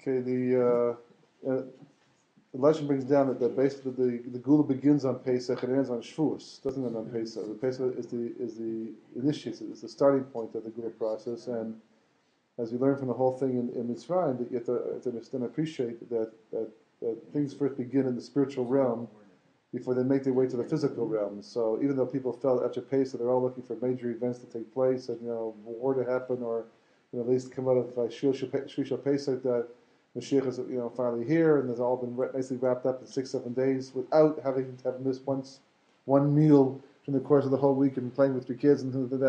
Okay, the legend brings down that basically the Gula begins on Pesach and ends on Shavuos. Doesn't end on Pesach. The Pesach is the initiates, it's the starting point of the Gula process. And as we learn from the whole thing in Mitzrayim, that you have to understand, appreciate that things first begin in the spiritual realm before they make their way to the physical realm. So even though people felt after Pesach, they're all looking for major events to take place and war to happen, or at least come out of Shvi Pesach that Mashiach is finally here, and it's all been nicely wrapped up in 6-7 days without having to have missed one meal in the course of the whole week and playing with your kids and things like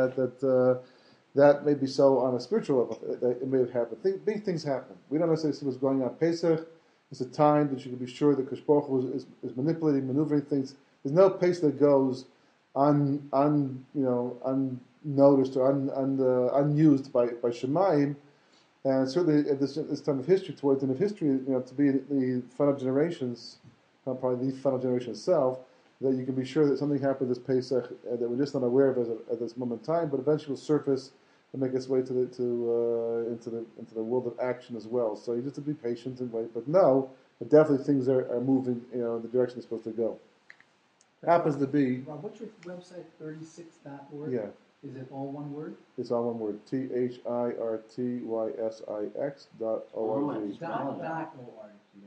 that may be so on a spiritual level that it may have happened. Big things happen. We don't necessarily see what's going on. Pesach is a time that you can be sure that Kadosh Baruch Hu is manipulating, maneuvering things. There's no Pesach that goes unnoticed or unused by Shemayim. And certainly at this time of history, towards the end of history, to be the final generations, probably the final generation itself, that you can be sure that something happened this Pesach that we're just not aware of at this moment in time, but eventually will surface and make its way into the world of action as well. So you just have to be patient and wait. But no, but definitely things are moving in the direction they're supposed to go. It happens to be. Rob, what's your website? 36.org. Yeah. Is it all one word? It's all one word. THIRTYSIX.org. .org.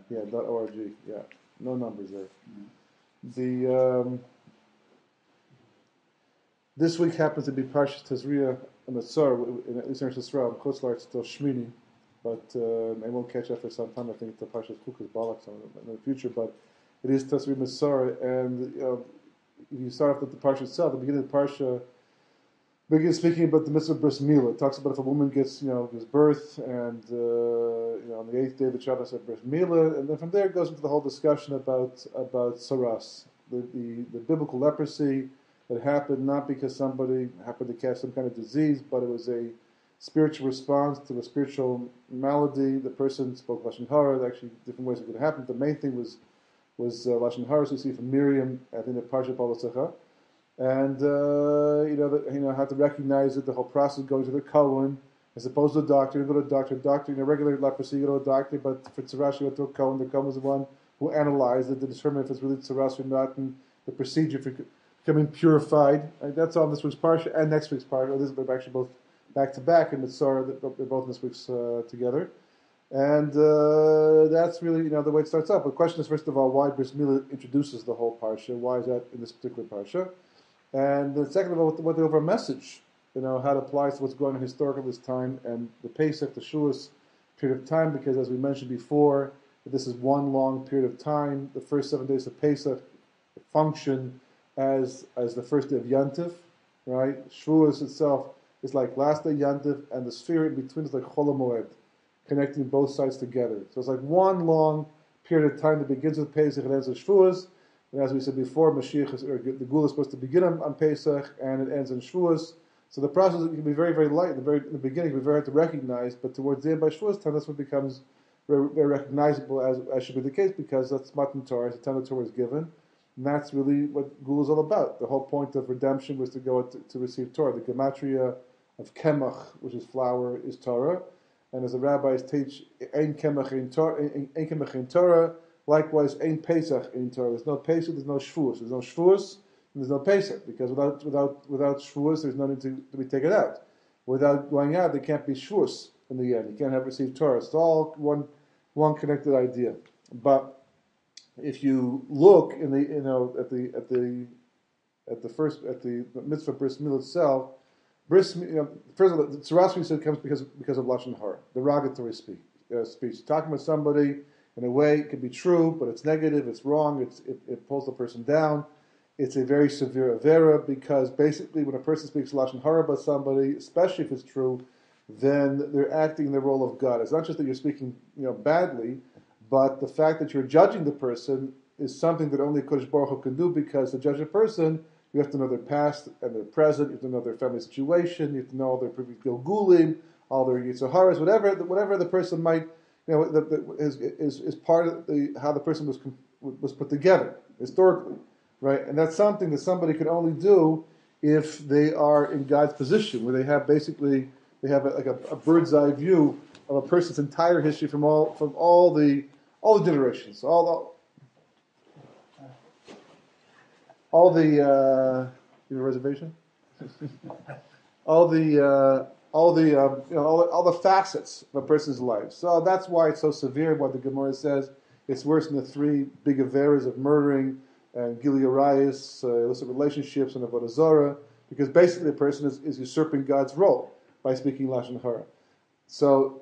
Yeah, .org. Yeah, no numbers there. Mm-hmm. This week happens to be Parshas Tazria-Metzora in Eastern Israel. Chutz La'aretz till Shmini, but I won't catch up for some time. I think the Parshas Chukas Balak in the future, but it is Tazria-Metzora, and if you start off with the Parsha itself, the beginning of the Parsha begins speaking about the mitzvah of bris milah. It talks about if a woman gives birth, and on the 8th day the Shabbat said bris milah, and then from there it goes into the whole discussion about saras, the biblical leprosy that happened not because somebody happened to catch some kind of disease, but it was a spiritual response to a spiritual malady. The person spoke lashon hara. Actually, different ways it could happen. The main thing was lashon hara. So you see from Miriam, I think the Parsha Balasecha. And how to recognize it, the whole process going to the Kohen, as opposed to a doctor. You go to a doctor, regular leprosy, you go to a doctor, but for tzaras you go to a Kohen. The Kohen was the one who analyzed it to determine if it's really tzaras or not, and the procedure for becoming purified. That's all this week's parsha and next week's parsha. This is actually both back to back in Mitzvah. They're both this week's together. And that's really the way it starts up. The question is, first of all, why Bris Milah introduces the whole parsha. Why is that in this particular parsha? And the second of all, what the overall message, how it applies to what's going on historically this time, and the Pesach, the Shavuos period of time, because as we mentioned before, this is one long period of time. The first 7 days of Pesach function as the first day of Yantif, right? Shavuos itself is like last day Yantif, and the sphere in between is like Chol HaMoed, connecting both sides together. So it's like one long period of time that begins with Pesach and ends with Shavuos. And as we said before, the Gula is supposed to begin on Pesach and it ends in Shavuos. So the process can be very, very light. In the beginning, it can be very hard to recognize, but towards the end, by Shavuos time, that's what becomes very, very recognizable as should be the case, because that's Matan Torah, as the time the Torah is given. And that's really what Gula is all about. The whole point of redemption was to go to receive Torah. The gematria of Kemach, which is flour, is Torah. And as the rabbis teach, Ein Kemach in Torah, likewise, Ein Pesach in Torah. There's no Pesach, there's no Shavuos. There's no Shavuos, and there's no Pesach, because without Shavuos, there's nothing to be taken out. Without going out, there can't be Shavuos in the end. You can't have received Torah. It's all one connected idea. But if you look in the mitzvah bris milah itself, first of all, the tzaras we said comes because of lashon hara, derogatory speech. Talking about somebody in a way, it could be true, but it's negative, it's wrong, it pulls the person down. It's a very severe avera, because basically when a person speaks lashon hara about somebody, especially if it's true, then they're acting in the role of God. It's not just that you're speaking badly, but the fact that you're judging the person is something that only Kodesh Baruch Hu can do, because to judge a person, you have to know their past and their present, you have to know their family situation, you have to know all their previous gilgulim, all their yitzaharas, whatever the person might, is part of how the person was put together historically, right? And that's something that somebody can only do if they are in God's position, where they have basically they have a bird's eye view of a person's entire history from all the generations, you have a reservation? all the facets of a person's life. So that's why it's so severe. What the Gemara says, it's worse than the three big averas of murdering and Gili Arayis, illicit relationships, and Avodah Zarah, because basically the person is usurping God's role by speaking Lashon Hara. So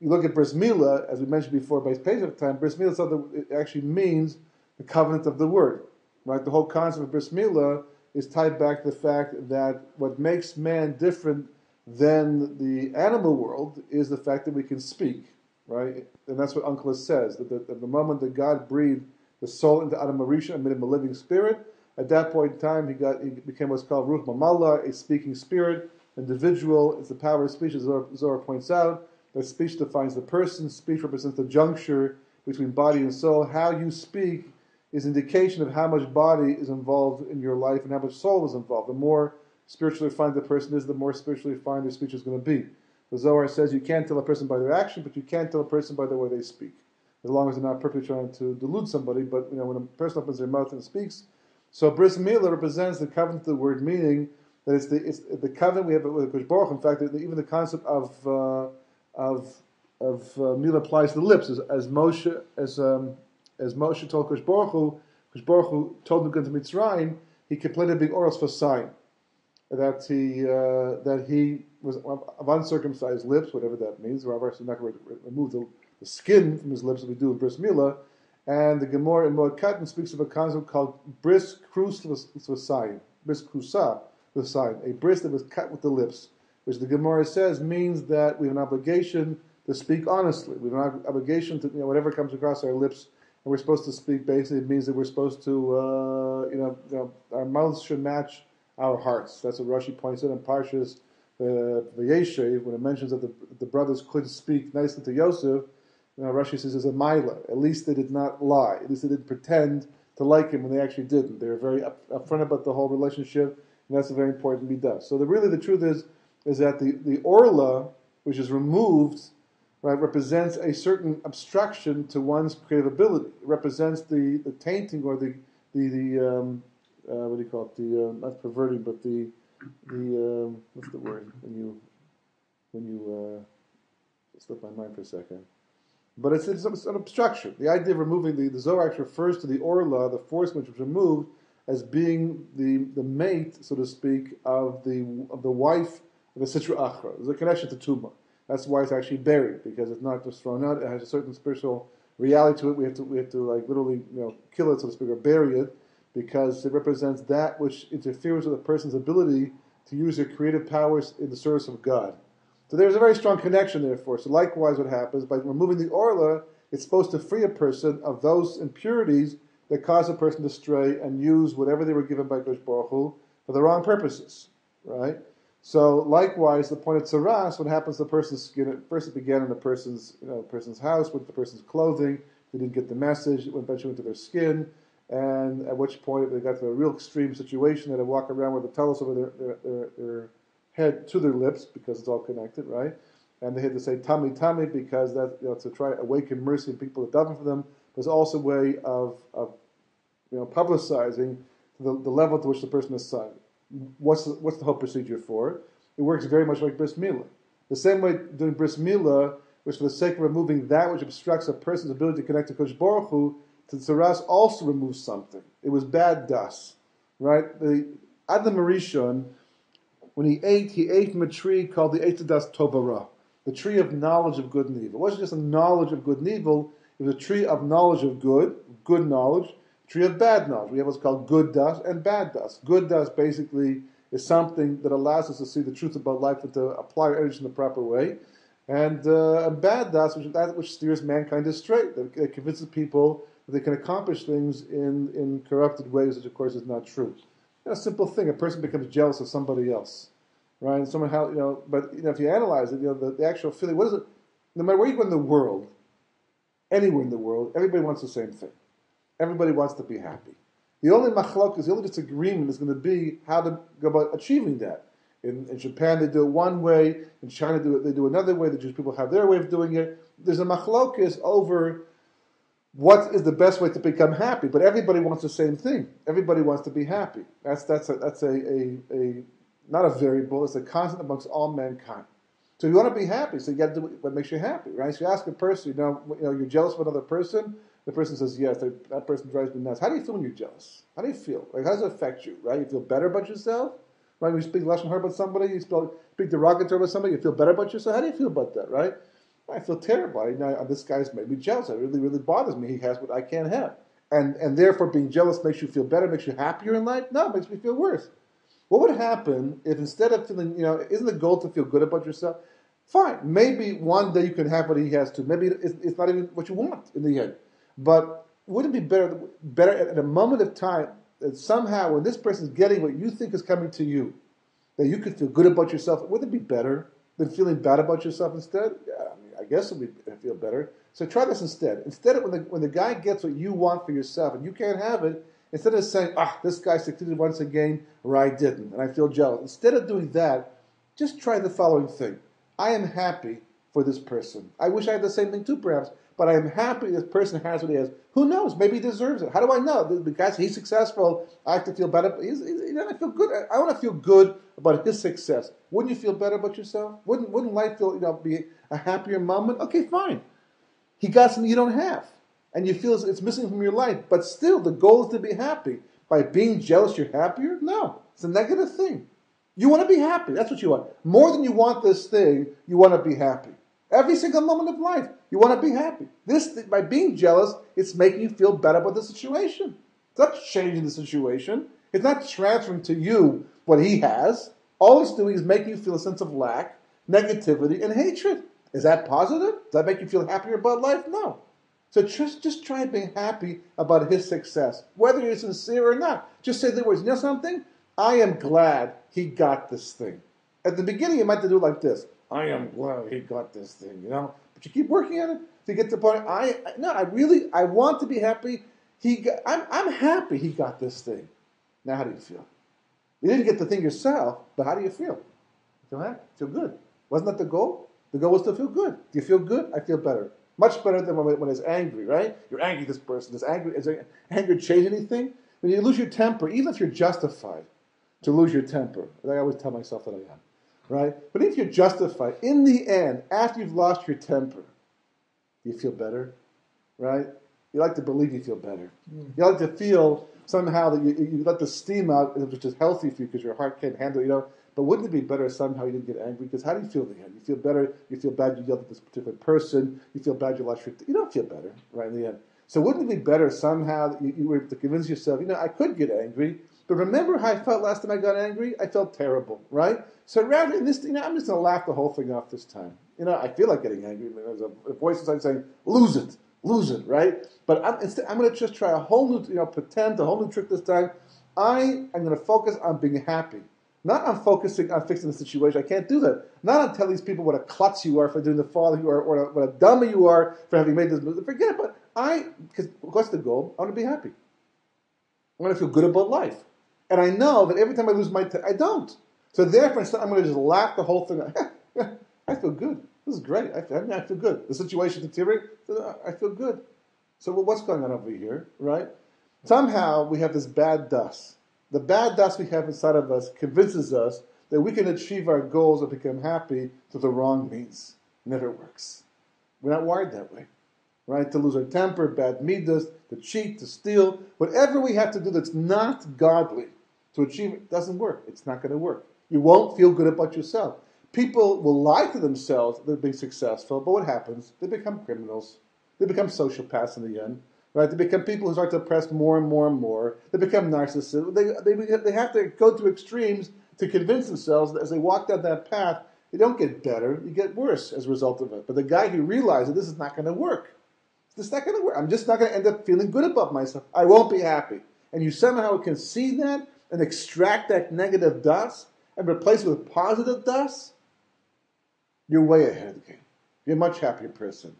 you look at Bris Milah, as we mentioned before, by Pesach time, Bris Milah it actually means the covenant of the word. Right? The whole concept of Bris Milah is tied back to the fact that what makes man different than the animal world is the fact that we can speak. Right? And that's what Uncle says, that the moment that God breathed the soul into Adam Marisha and made him a living spirit, at that point in time he became what's called Ruch Mamala, a speaking spirit, individual. It's the power of speech, as Zohar points out, that speech defines the person, speech represents the juncture between body and soul. How you speak is indication of how much body is involved in your life and how much soul is involved. The more spiritually refined the person is, the more spiritually refined their speech is going to be. The Zohar says you can't tell a person by their action, but you can tell a person by the way they speak, as long as they're not purposely trying to delude somebody. But when a person opens their mouth and speaks, so Bris Milah represents the covenant of the word, meaning that it's the covenant we have with Kosh Baruch. In fact, even the concept of Milah applies to the lips, as Moshe told Kosh Baruch Hu told him to go to Mitzrayim, he complained of being oros for sign, that he was of uncircumcised lips, whatever that means. Rabbi is not going to remove the skin from his lips as we do in Bris Milah. And the Gemara in Moed Katan speaks of a concept called bris krus v'sayin, bris krusa v'sayin, a bris that was cut with the lips, which the Gemara says means that we have an obligation to speak honestly. We have an obligation to whatever comes across our lips, and we're supposed to speak. Basically, it means that we're supposed to our mouths should match our hearts. That's what Rashi points out in Parshas Vayikra when it mentions that the brothers couldn't speak nicely to Yosef. Rashi says it's a milah. At least they did not lie. At least they didn't pretend to like him when they actually didn't. They were very upfront about the whole relationship, and that's a very important midah. So the truth is that the orla, which is removed, right, represents a certain obstruction to one's creative ability. It represents the tainting or the what do you call it? Not perverting, but the what's the word when you slip my mind for a second. But it's an obstruction. The idea of removing the Zohar actually refers to the orla, the force which was removed, as being the mate, so to speak, of the wife of the Sitra Achra. There's a connection to Tumah. That's why it's actually buried, because it's not just thrown out. It has a certain spiritual reality to it. We have to like literally kill it, so to speak, or bury it, because it represents that which interferes with a person's ability to use their creative powers in the service of God. So there's a very strong connection, therefore. So likewise what happens, by removing the orla, it's supposed to free a person of those impurities that cause a person to stray and use whatever they were given by Kosh Baruch Hu for the wrong purposes, right? So likewise, the point of tzaras, what happens to the person's skin, at first it began in the person's house, with the person's clothing, they didn't get the message, it eventually went to their skin, and at which point they got to a real extreme situation that they walk around with a talus over their head to their lips, because it's all connected, right? And they had to say tummy because that to try to awaken mercy in people that daven for them. There's also a way of publicizing the level to which the person is son. What's the whole procedure for? It works very much like Bris Milah. The same way doing Bris Milah was for the sake of removing that which obstructs a person's ability to connect to Kosh Baruch Hu. To Tzaras also removes something. It was bad das, right? The Adam Rishon, when he ate from a tree called the Eitz Das Tovara, the tree of knowledge of good and evil. It wasn't just a knowledge of good and evil, it was a tree of knowledge of good knowledge, a tree of bad knowledge. We have what's called good das and bad das. Good das basically is something that allows us to see the truth about life and to apply our energy in the proper way. And bad das, which is that which steers mankind astray, that convinces people that they can accomplish things in corrupted ways, which of course is not true. A simple thing. A person becomes jealous of somebody else, right? And somehow, but if you analyze it, the actual feeling. What is it? No matter where you go in the world, anywhere in the world, everybody wants the same thing. Everybody wants to be happy. The only machlok the only disagreement is going to be how to go about achieving that. In Japan, they do it one way. In China, they do another way. The Jewish people have their way of doing it. There's a machlokes over what is the best way to become happy, but everybody wants the same thing. Everybody wants to be happy. That's a not a variable. It's a constant amongst all mankind. So you want to be happy, so you got to do what makes you happy, right? So you ask a person, you're jealous of another person. The person says, yes, that person drives me nuts. How do you feel when you're jealous? How do you feel? Like, how does it affect you, right? You feel better about yourself? Right? When you speak lashon hara about somebody, you speak derogatory about somebody, you feel better about yourself? How do you feel about that, right? I feel terrible. This guy's made me jealous. It really, really bothers me. He has what I can't have. And therefore, being jealous makes you feel better, makes you happier in life? No, it makes me feel worse. What would happen if instead of feeling, isn't the goal to feel good about yourself? Fine. Maybe one day you can have what he has too. Maybe it's not even what you want in the end. But wouldn't it be better at a moment of time that somehow when this person's getting what you think is coming to you, that you could feel good about yourself? Wouldn't it be better than feeling bad about yourself instead? Yeah, I guess it would feel better. So try this instead. Instead of when the guy gets what you want for yourself and you can't have it, instead of saying, this guy succeeded once again, or I didn't, and I feel jealous. Instead of doing that, just try the following thing. I am happy for this person. I wish I had the same thing too, perhaps, but I am happy this person has what he has. Who knows? Maybe he deserves it. How do I know? Because he's successful, I have to feel better. I feel good. I want to feel good about his success. Wouldn't you feel better about yourself? Wouldn't life feel be a happier moment? Okay, fine. He got something you don't have, and you feel it's missing from your life. But still, the goal is to be happy. By being jealous, you're happier? No, it's a negative thing. You want to be happy. That's what you want. More than you want this thing, you want to be happy. Every single moment of life, you want to be happy. By being jealous, it's making you feel better about the situation. It's not changing the situation. It's not transferring to you what he has. All it's doing is making you feel a sense of lack, negativity, and hatred. Is that positive? Does that make you feel happier about life? No. So just try being happy about his success, whether you're sincere or not. Just say the words. You know something? I am glad he got this thing. At the beginning, you might have to do it like this. I am glad he got this thing, But you keep working at it to get to the point. I want to be happy. I'm happy he got this thing. Now, how do you feel? You didn't get the thing yourself, but how do you feel? Feel happy? Feel good? Wasn't that the goal? The goal was to feel good. Do you feel good? I feel better. Much better than when it's angry, right? You're angry at this person. Does anger change anything? When you lose your temper, even if you're justified to lose your temper, I always tell myself that I am, right? But if you're justified, in the end, after you've lost your temper, do you feel better, right? You like to believe you feel better. You like to feel somehow that you let the steam out, which is healthy for you because your heart can't handle it, But wouldn't it be better if somehow you didn't get angry? Because how do you feel in the end? You feel better, you feel bad you yelled at this particular person, you feel bad you lost your... You don't feel better, right, in the end. So wouldn't it be better somehow that you were to convince yourself, I could get angry, but remember how I felt last time I got angry? I felt terrible, right? So rather than this, I'm just going to laugh the whole thing off this time. I feel like getting angry. There's a voice inside saying, lose it, right? But I'm going to just try a whole new, pretend, a whole new trick this time. I am going to focus on being happy. Not on focusing on fixing the situation. I can't do that. Not on telling these people what a klutz you are for doing the folly you are, or what a dummy you are for having made this move. Forget it. But because what's the goal? I want to be happy. I want to feel good about life. And I know that every time I lose my I don't. So therefore, I'm going to just laugh the whole thing. I feel good. This is great. I feel good. The situation deteriorated. I feel good. So what's going on over here, right? Somehow we have this bad dust. The bad dust we have inside of us convinces us that we can achieve our goals and become happy through the wrong means. It never works. We're not wired that way, right? To lose our temper, bad midas, to cheat, to steal, whatever we have to do that's not godly to achieve it doesn't work. It's not going to work. You won't feel good about yourself. People will lie to themselves that they're being successful, but what happens? They become criminals. They become sociopaths in the end. Right? They become people who start to oppress more and more and more. They become narcissists. They have to go to extremes to convince themselves that as they walk down that path, you don't get better, you get worse as a result of it. But the guy who realizes this is not going to work. This is not going to work. I'm just not going to end up feeling good about myself. I won't be happy. And you somehow can see that and extract that negative dust and replace it with positive dust, you're way ahead of the game. You're a much happier person.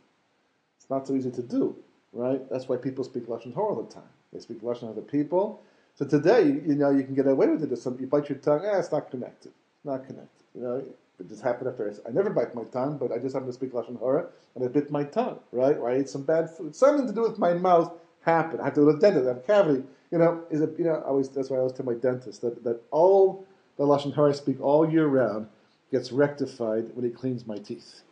It's not so easy to do. Right? That's why people speak lashon hara all the time. They speak lashon to other people. So today, you can get away with it. You bite your tongue. It's not connected. Not connected. It just happened after I never bite my tongue, but I just happened to speak Lashon Hara, and I bit my tongue, right? Or I ate some bad food. Something to do with my mouth happened. I have to go to the dentist. I have a cavity. That's why I always tell my dentist that all the Lashon Hara I speak all year round gets rectified when he cleans my teeth.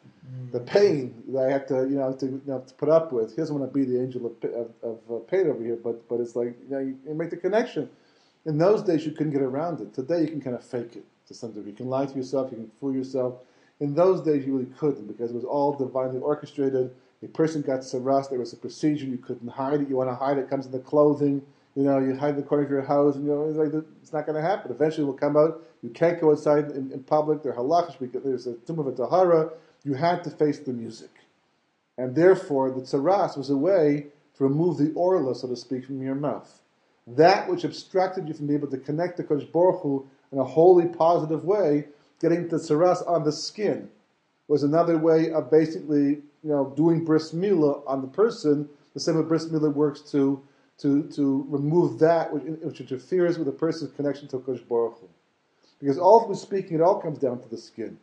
The pain that I have to put up with. He doesn't want to be the angel of pain over here, but it's like you make the connection. In those days, you couldn't get around it. Today, you can kind of fake it to some degree. You can lie to yourself. You can fool yourself. In those days, you really couldn't because it was all divinely orchestrated. A person got saras. There was a procedure. You couldn't hide it. You want to hide it. It comes in the clothing. You hide the corner of your house. And, it's not going to happen. Eventually, it will come out. You can't go outside in public. There are halachish because there's a tomb of a tahara. You had to face the music. And therefore, the tzaras was a way to remove the orla, so to speak, from your mouth. That which abstracted you from being able to connect to Kodesh Baruch Hu in a wholly positive way, getting the tzaras on the skin, was another way of basically, doing bris milah on the person, the same way bris milah works to remove that which interferes with a person's connection to Kodesh Baruch Hu. Because ultimately speaking, it all comes down to the skin.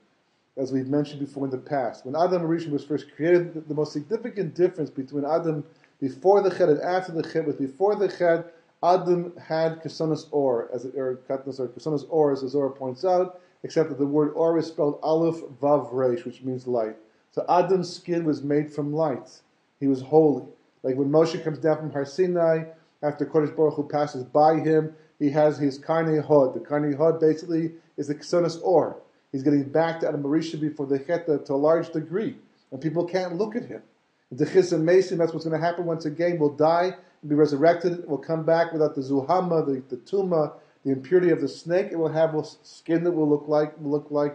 As we've mentioned before in the past, when Adam Rishon was first created, the most significant difference between Adam before the Ched and after the Ched was before the Ched, Adam had Kesonos Or, as the Zohar points out, except that the word Or is spelled Aleph Vav Reish, which means light. So Adam's skin was made from light. He was holy. Like when Moshe comes down from Har Sinai, after Kodesh Baruch Hu passes by him, he has his Karnei Hod. The Karnei Hod basically is the Kesonos Or. He's getting back to Adam Rishon before the Chet to a large degree. And people can't look at him. The Chis and Mason, that's what's going to happen once again. Will die and be resurrected. Will come back without the Zuhama, the Tuma, the impurity of the snake. It will have skin that will look like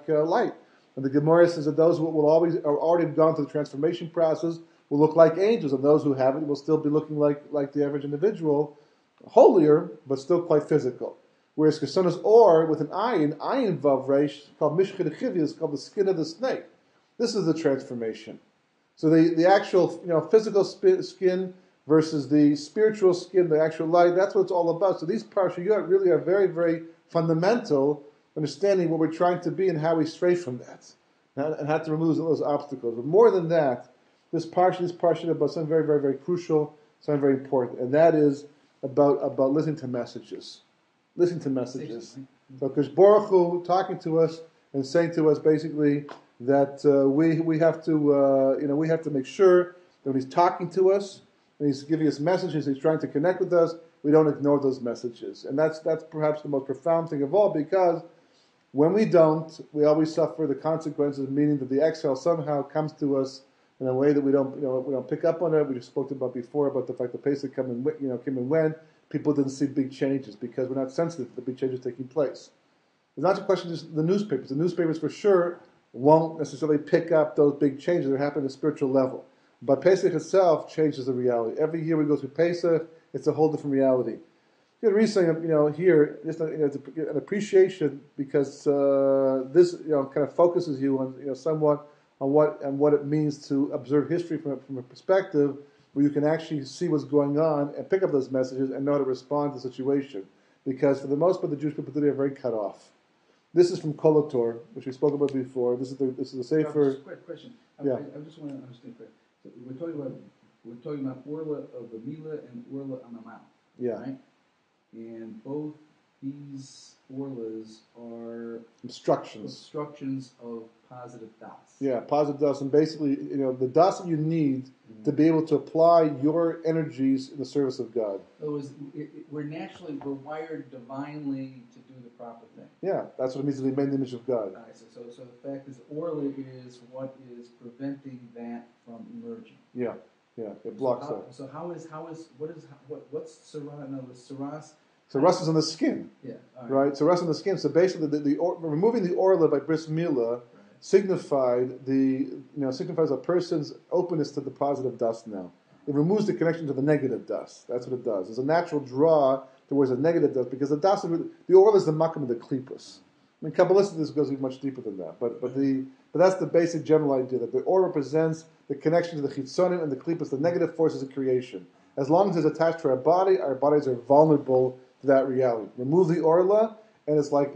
light. And the Gemara says that those who will always are already have gone through the transformation process will look like angels, and those who haven't will still be looking like the average individual, holier, but still quite physical. Whereas Kesonos Or with an ayin vav reish, called Mishchid Chivya, is called the skin of the snake. This is the transformation. So the actual physical skin versus the spiritual skin, the actual light, that's what it's all about. So these parshiyot really are very, very fundamental, understanding what we're trying to be and how we stray from that, and how to remove those obstacles. But more than that, this parsha is about something very, very, very crucial, something very important, and that is about listening to messages. Listening to messages. So because Baruch Hu talking to us and saying to us basically that we have to make sure that when He's talking to us and He's giving us messages, He's trying to connect with us, we don't ignore those messages. And that's perhaps the most profound thing of all, because when we don't, we always suffer the consequences, meaning that the exhale somehow comes to us in a way that we don't pick up on it. We just spoke about before about the fact that Pesach came and went. People didn't see big changes because we're not sensitive to the big changes taking place. It's not a question of just the newspapers. The newspapers for sure won't necessarily pick up those big changes that happen at a spiritual level. But Pesach itself changes the reality. Every year we go through Pesach, it's a whole different reality. You can read something, here, just to get an appreciation, because this kind of focuses you on somewhat on what it means to observe history from a perspective where you can actually see what's going on and pick up those messages and know how to respond to the situation. Because for the most part, the Jewish people today are very cut off. This is from Kolotor, which we spoke about before. This is the Sefer. Quick question. Yeah. I just want to understand. So we're talking about orla of the mila and orla on the mouth. Yeah. Right. And both these orlas are Instructions of positive das. Yeah, positive das, and basically, the das that you need to be able to apply your energies in the service of God. So we're wired divinely to do the proper thing. Yeah, that's what it means to be made in the image of God. All right, so the fact is, orla is what is preventing that from emerging. Yeah, it blocks that. So what's sarah? No, the saras. So rust is on the skin. Yeah. Right. So rust on the skin. So basically, removing the orla by bris milah signifies a person's openness to the positive dust. Now it removes the connection to the negative dust. That's what it does. There's a natural draw towards the negative dust because the orla is the makam of the klipos. I mean, Kabbalistically, this goes even much deeper than that. But that's the basic general idea, that the or represents the connection to the chitzonim and the klipos, the negative forces of creation. As long as it's attached to our bodies are vulnerable to that reality. Remove the orla, and it's like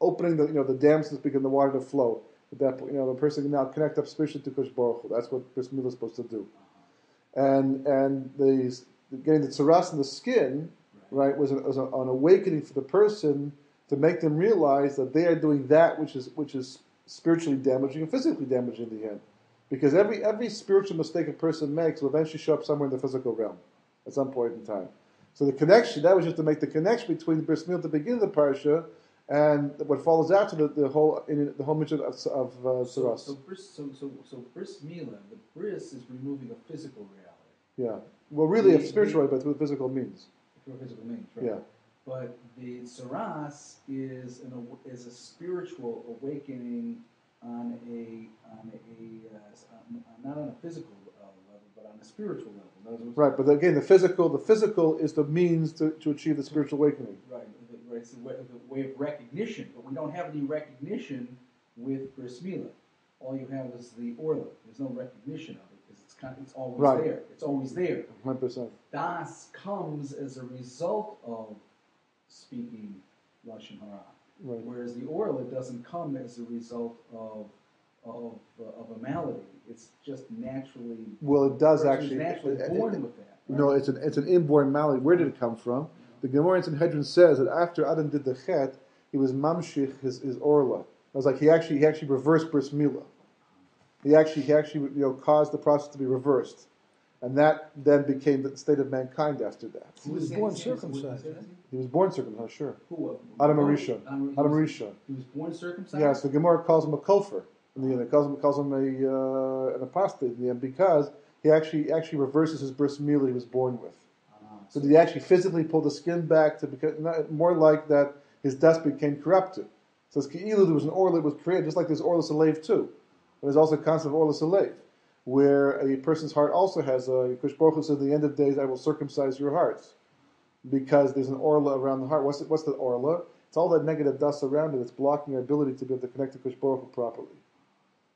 opening the dams to begin the water to flow. At that point, the person can now connect up spiritually to Kosh Baruch Hu. That's what Bris Milah is supposed to do. And getting the tzaras in the skin, right, was an awakening for the person to make them realize that they are doing that which is spiritually damaging and physically damaging in the end. Because every spiritual mistake a person makes will eventually show up somewhere in the physical realm at some point in time. So the connection, that was just to make the connection between the Bris Milah at the beginning of the parsha and what follows after the whole mission of tzaras. So Bris Milah, the bris is removing a physical reality. Yeah. Well, really, a spiritual way, but through physical means. Through physical means, right? Yeah. But the tzaras is a spiritual awakening on not on a physical level, but on a spiritual level. Right, but again, the physical is the means to achieve the spiritual awakening. Right, it's the way of recognition, but we don't have any recognition with Bris Milah. All you have is the orla. There's no recognition of it because it's always there. It's always there. 100%. Das comes as a result of speaking Lashon Hara. Right. Whereas the orla doesn't come as a result of a malady. It's just naturally. Well, it does actually. Naturally born with that. Right? No, it's an inborn malady. Where did it come from? The Gemara in Sanhedrin says that after Adam did the chet, he was mamshich his orla. It was like he actually reversed Bris Milah. He actually caused the process to be reversed, and that then became the state of mankind after that. He was born circumcised. He was born circumcised, sure. Who? Adam Arishon. Adam Arishon. He was born circumcised? Yes, the Gemara calls him a kofar in the end. It calls him an apostate in the end because he actually reverses his bris milah he was born with. So did he actually physically pull the skin back to become more like that? His dust became corrupted. So it's Ki'ilu, there was an orla that was created, just like there's orla salev too. There's also a concept of orla salev, where a person's heart also has a Kosh Baruch Hu says, "At the end of days, I will circumcise your hearts," because there's an orla around the heart. What's the orla? It's all that negative dust around it. It's blocking our ability to be able to connect to Kosh Baruch Hu properly.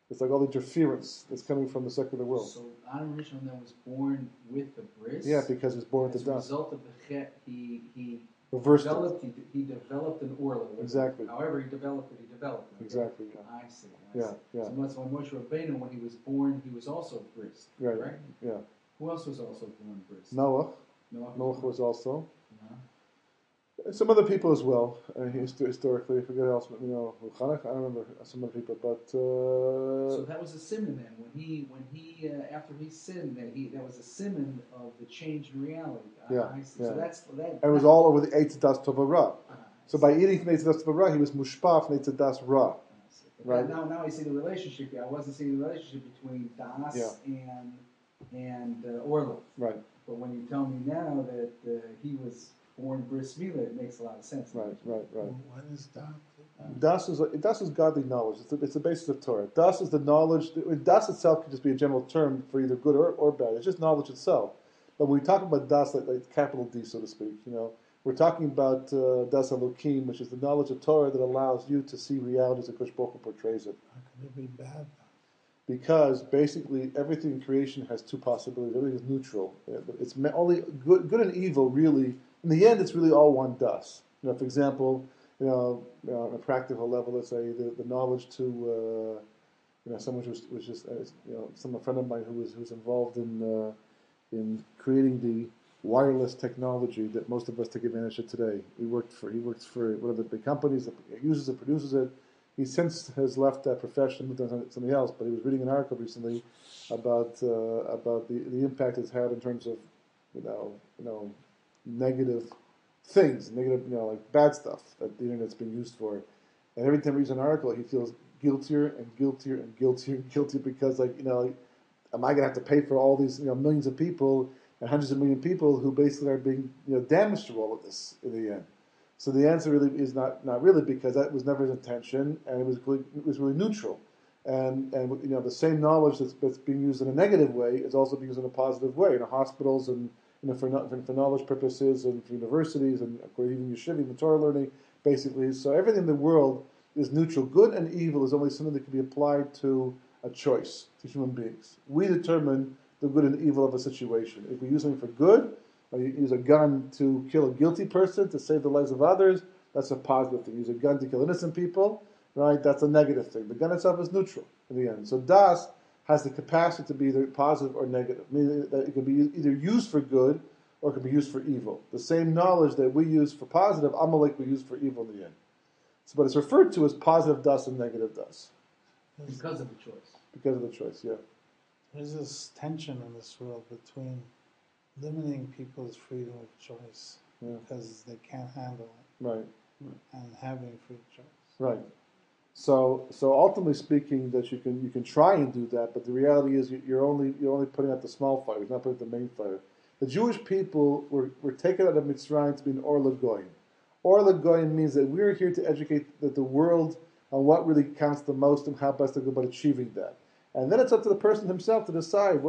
It's like all the interference that's coming from the secular world. So Adam Rishon then was born with the bris. Yeah, because he was born with the dust. As a result of the chet, he reversed developed. He developed an orla. Exactly. However he developed it. Exactly. Yeah. I see. Yeah. So when Moshe Rabbeinu, when he was born, he was also bris. Right. Correct? Yeah. Who else was also born bris? Noah. Noah was also. Some other people as well, historically. I forget else, Chanukah, I don't remember some other people, but... so that was a simon then, when he after he sinned, that was a simon of the change in reality. Yeah, So that's that. And it was all over the Eitz Das Tova Ra. So by eating from Eitz Das Tova Ra, he was mushpah from Eitz Das Ra. Right? Now I see the relationship here. I wasn't seeing the relationship between Das and Orla. Right. But when you tell me now that he was born bris milah, it makes a lot of sense. Right. What is Das is godly knowledge. It's the basis of Torah. Das is the knowledge. Das itself can just be a general term for either good or bad. It's just knowledge itself. But when we talk about Das, like capital D, so to speak, we're talking about Das Elokim, which is the knowledge of Torah that allows you to see reality as a Kosh Baruch Hu portrays it. How can it be bad? Because basically everything in creation has two possibilities. Everything is neutral. It's only good and evil. Really, in the end, it's really all one Das. For example, on a practical level, let's say the knowledge to someone who's just a friend of mine who's involved in creating the wireless technology that most of us take advantage of today. He works for one of the big companies that uses it, produces it. He since has left that profession, moved on to something else. But he was reading an article recently about the impact it's had in terms of negative things, like bad stuff that the internet's being used for. And every time he reads an article, he feels guiltier and guiltier and guiltier and guiltier because am I going to have to pay for all these millions of people and hundreds of million people who basically are being damaged through all of this in the end? So the answer really is not really, because that was never his intention, and it was really neutral. And the same knowledge that's being used in a negative way is also being used in a positive way in hospitals and for knowledge purposes and for universities and even yeshivim and Torah learning, basically. So everything in the world is neutral. Good and evil is only something that can be applied to a choice, to human beings. We determine the good and evil of a situation. If we use something for good, or you use a gun to kill a guilty person, to save the lives of others, That's a positive thing. Use a gun to kill innocent people, right? That's a negative thing. The gun itself is neutral in the end. So das has the capacity to be either positive or negative, meaning that it can be either used for good or it can be used for evil. The same knowledge that we use for positive, Amalek we use for evil in the end. So, but it's referred to as positive das and negative das. Because of the choice. Because of the choice, yeah. There's this tension in this world between limiting people's freedom of choice because they can't handle it, Right. and having free choice. Right. So ultimately speaking, that you can try and do that, but the reality is you're only putting out the small fire. You're not putting out the main fire. The Jewish people were taken out of Mitzrayim to be an Or L'Goyim. Or L'Goyim means that we're here to educate the world on what really counts the most and how best to go about achieving that. And then it's up to the person himself to decide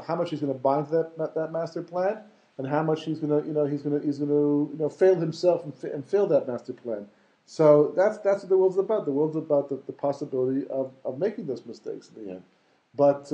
how much he's going to buy into that master plan, and how much he's going to fail himself and fail that master plan. So that's what the world's about. The world's about the possibility of making those mistakes in the end. But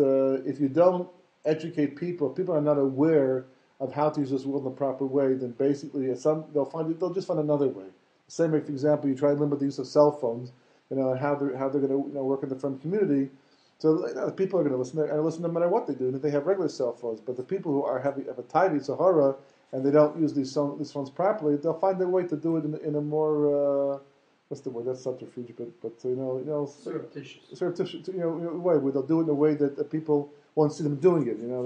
if you don't educate people are not aware of how to use this world in the proper way, then basically they'll just find another way. The same way, for example, you try to limit the use of cell phones, and how they're going to work in the friend community. So the people are going to listen. They're going to listen no matter what they do, and if they have regular cell phones. But the people who have a tiny Sahara and they don't use these phones properly, they'll find their way to do it in a more what's the word? That's subterfuge, but surreptitious way where they'll do it in a way that people won't see them doing it. There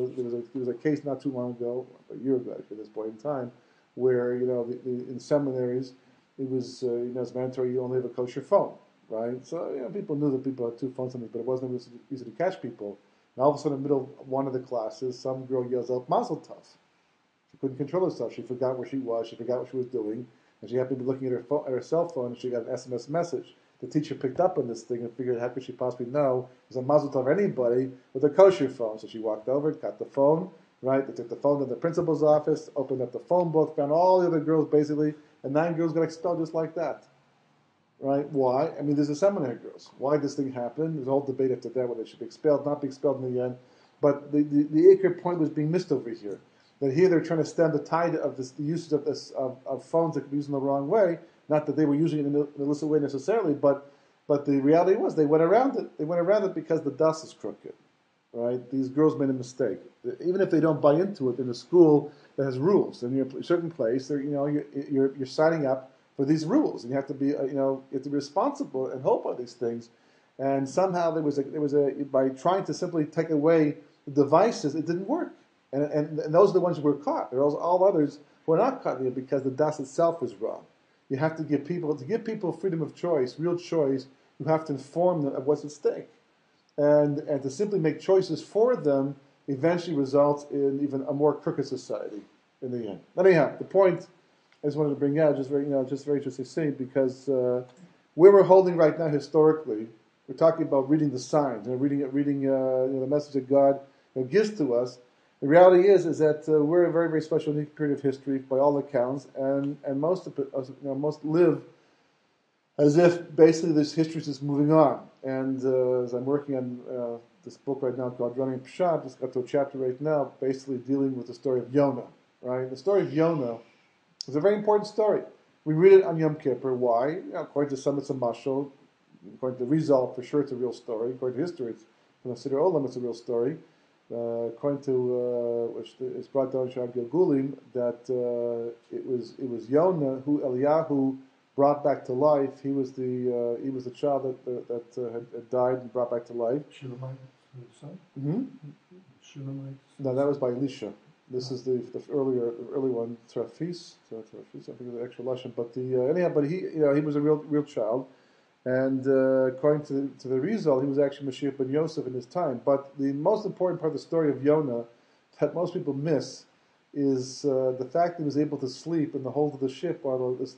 was a case not too long ago, a year ago actually, at this point in time, where in seminaries it was it's mandatory you only have a kosher phone. Right, so people knew that people had two phones, but it wasn't easy to catch people. And all of a sudden, in the middle of one of the classes, some girl yells out "Mazel Tov." She couldn't control herself. She forgot where she was. She forgot what she was doing, and she happened to be looking at her cell phone, and she got an SMS message. The teacher picked up on this thing and figured, how could she possibly know it was a Mazel Tov anybody with a kosher phone? So she walked over, got the phone. Right, they took the phone to the principal's office, opened up the phone book, found all the other girls basically, and 9 girls got expelled just like that. Right? Why? I mean, there's the seminary girls. Why did this thing happen? There's a whole debate after that whether they should be expelled, not be expelled in the end. But the acre point was being missed over here. That here they're trying to stem the tide of the usage of phones that could be used in the wrong way. Not that they were using it in an illicit way necessarily, but the reality was they went around it. They went around it because the dust is crooked. Right? These girls made a mistake. Even if they don't buy into it in a school that has rules, in a certain place, you're signing up for these rules, and you have to be, you have to be responsible and hold by these things. And somehow there was by trying to simply take away the devices, it didn't work. And those are the ones who were caught. There are all others who are not caught here because the das itself is wrong. You have to give people freedom of choice, real choice. You have to inform them of what's at stake, and to simply make choices for them eventually results in even a more crooked society in the end. Anyhow, the point I just wanted to bring out, just very interesting to see, because where we're holding right now historically, we're talking about reading the signs, reading the message that God gives to us. The reality is that we're in a very, very special unique period of history by all accounts, and most live as if basically this history is just moving on. And as I'm working on this book right now called Running Pshat, just got to a chapter right now, basically dealing with the story of Yonah. Right, the story of Yonah. It's a very important story. We read it on Yom Kippur. Why? According to some, it's a mashal. According to Rizal, for sure, it's a real story. According to history, it's from the Siddur Olam, it's a real story. According to which is brought down in Shar Gilgulim, that it was Yonah who Eliyahu brought back to life. He was the child that had died and brought back to life. Shulamite, son? Mm-hmm. Shulamite. No, that was by Elisha. This is the early one, Trafis. I think the extra lesson. But he was a real child, and according to the Rizal, he was actually Mashiach ben Yosef in his time. But the most important part of the story of Yonah that most people miss is the fact that he was able to sleep in the hold of the ship while the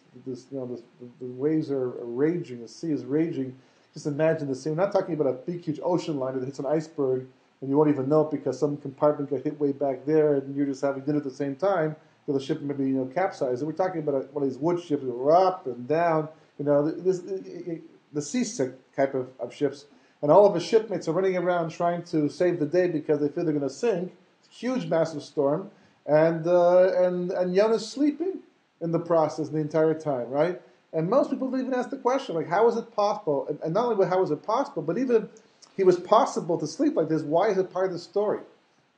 waves are raging, the sea is raging. Just imagine the scene. We're not talking about a big, huge ocean liner that hits an iceberg, and you won't even know it because some compartment got hit way back there, and you're just having dinner at the same time. The ship maybe capsized. And we're talking about one of these wood ships that go up and down. The seasick type of ships, and all of his shipmates are running around trying to save the day because they feel they're going to sink. Huge, massive storm, and Yonah's sleeping in the process the entire time, right? And most people don't even ask the question, like, how is it possible? And not only how is it possible, but even if he was possible to sleep like this, why is it part of the story?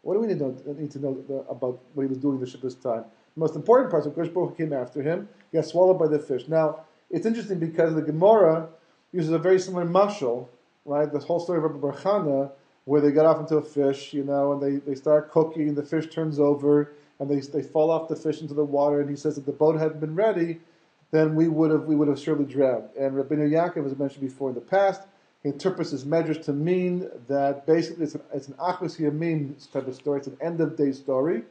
What do we need to know about what he was doing the Shabbos time? The most important part is Kodesh Baruch Hu came after him. He got swallowed by the fish. Now, it's interesting because the Gemara uses a very similar mashal, right? The whole story of Rabbi Barchana, where they got off into a fish, and they start cooking, and the fish turns over, and they fall off the fish into the water, and he says if the boat hadn't been ready, then we would have surely drowned. And Rabbi Yaakov, as I mentioned before in the past, he interprets his medrash to mean that basically it's an Achos Yamim type of story. It's an end of day story,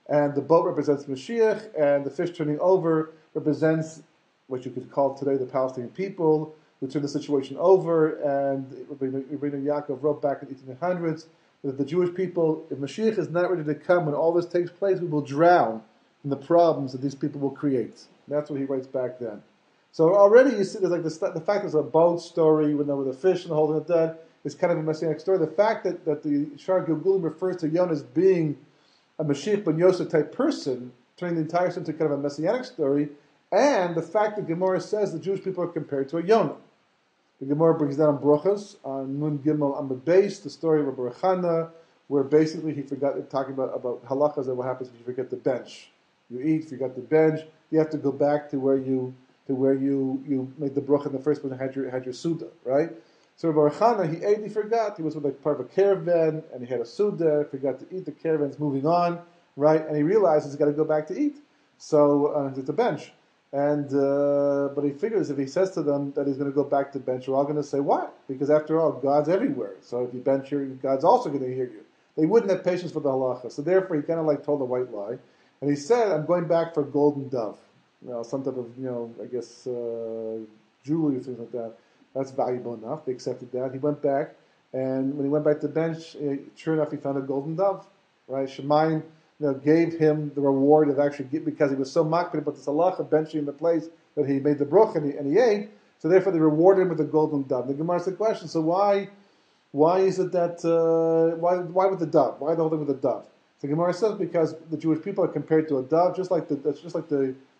and the boat represents Mashiach, and the fish turning over represents what you could call today the Palestinian people who turned the situation over. And Rabbi Yaakov wrote back in the 1800s that the Jewish people, if Mashiach is not ready to come when all this takes place, we will drown in the problems that these people will create. That's what he writes back then. So already you see there's like the fact there's a boat story with the fish and the holding it dead is kind of a messianic story. The fact that the Shar Gilgulim refers to Yonah as being a Mashiach ben Yosef type person, turning the entire thing into kind of a messianic story, and the fact that Gemara says the Jewish people are compared to a Yonah. The Gemara brings down Brochas on Nun Gimel Amud Beis, the story of Rabbi Chana, where basically he forgot talking about halachas and what happens if you forget the bench. You eat, forgot the bench. You have to go back to where you made the bracha in the first place and had your suda, right? So Rabbi Chana, he ate, he forgot. He was with like part of a caravan and he had a suda, forgot to eat. The caravan's moving on, right? And he realizes he's got to go back to eat. So it's a bench. And but he figures if he says to them that he's going to go back to bench, they're all going to say, what? Because after all, God's everywhere. So if you bench here, God's also going to hear you. They wouldn't have patience for the halacha. So therefore, he kind of like told a white lie. And he said, I'm going back for a golden dove. Some type of, I guess, jewelry or things like that. That's valuable enough. They accepted that. He went back, and when he went back to the bench, sure enough, he found a golden dove. Right? Shemaim gave him the reward of actually, because he was so makpid about this halacha, benching in the place that he made the bruch and he ate. So therefore, they rewarded him with a golden dove. The Gemara asked the question, so why is it that, why with the dove? Why the whole thing with the dove? The Gemara says because the Jewish people are compared to a dove, just like the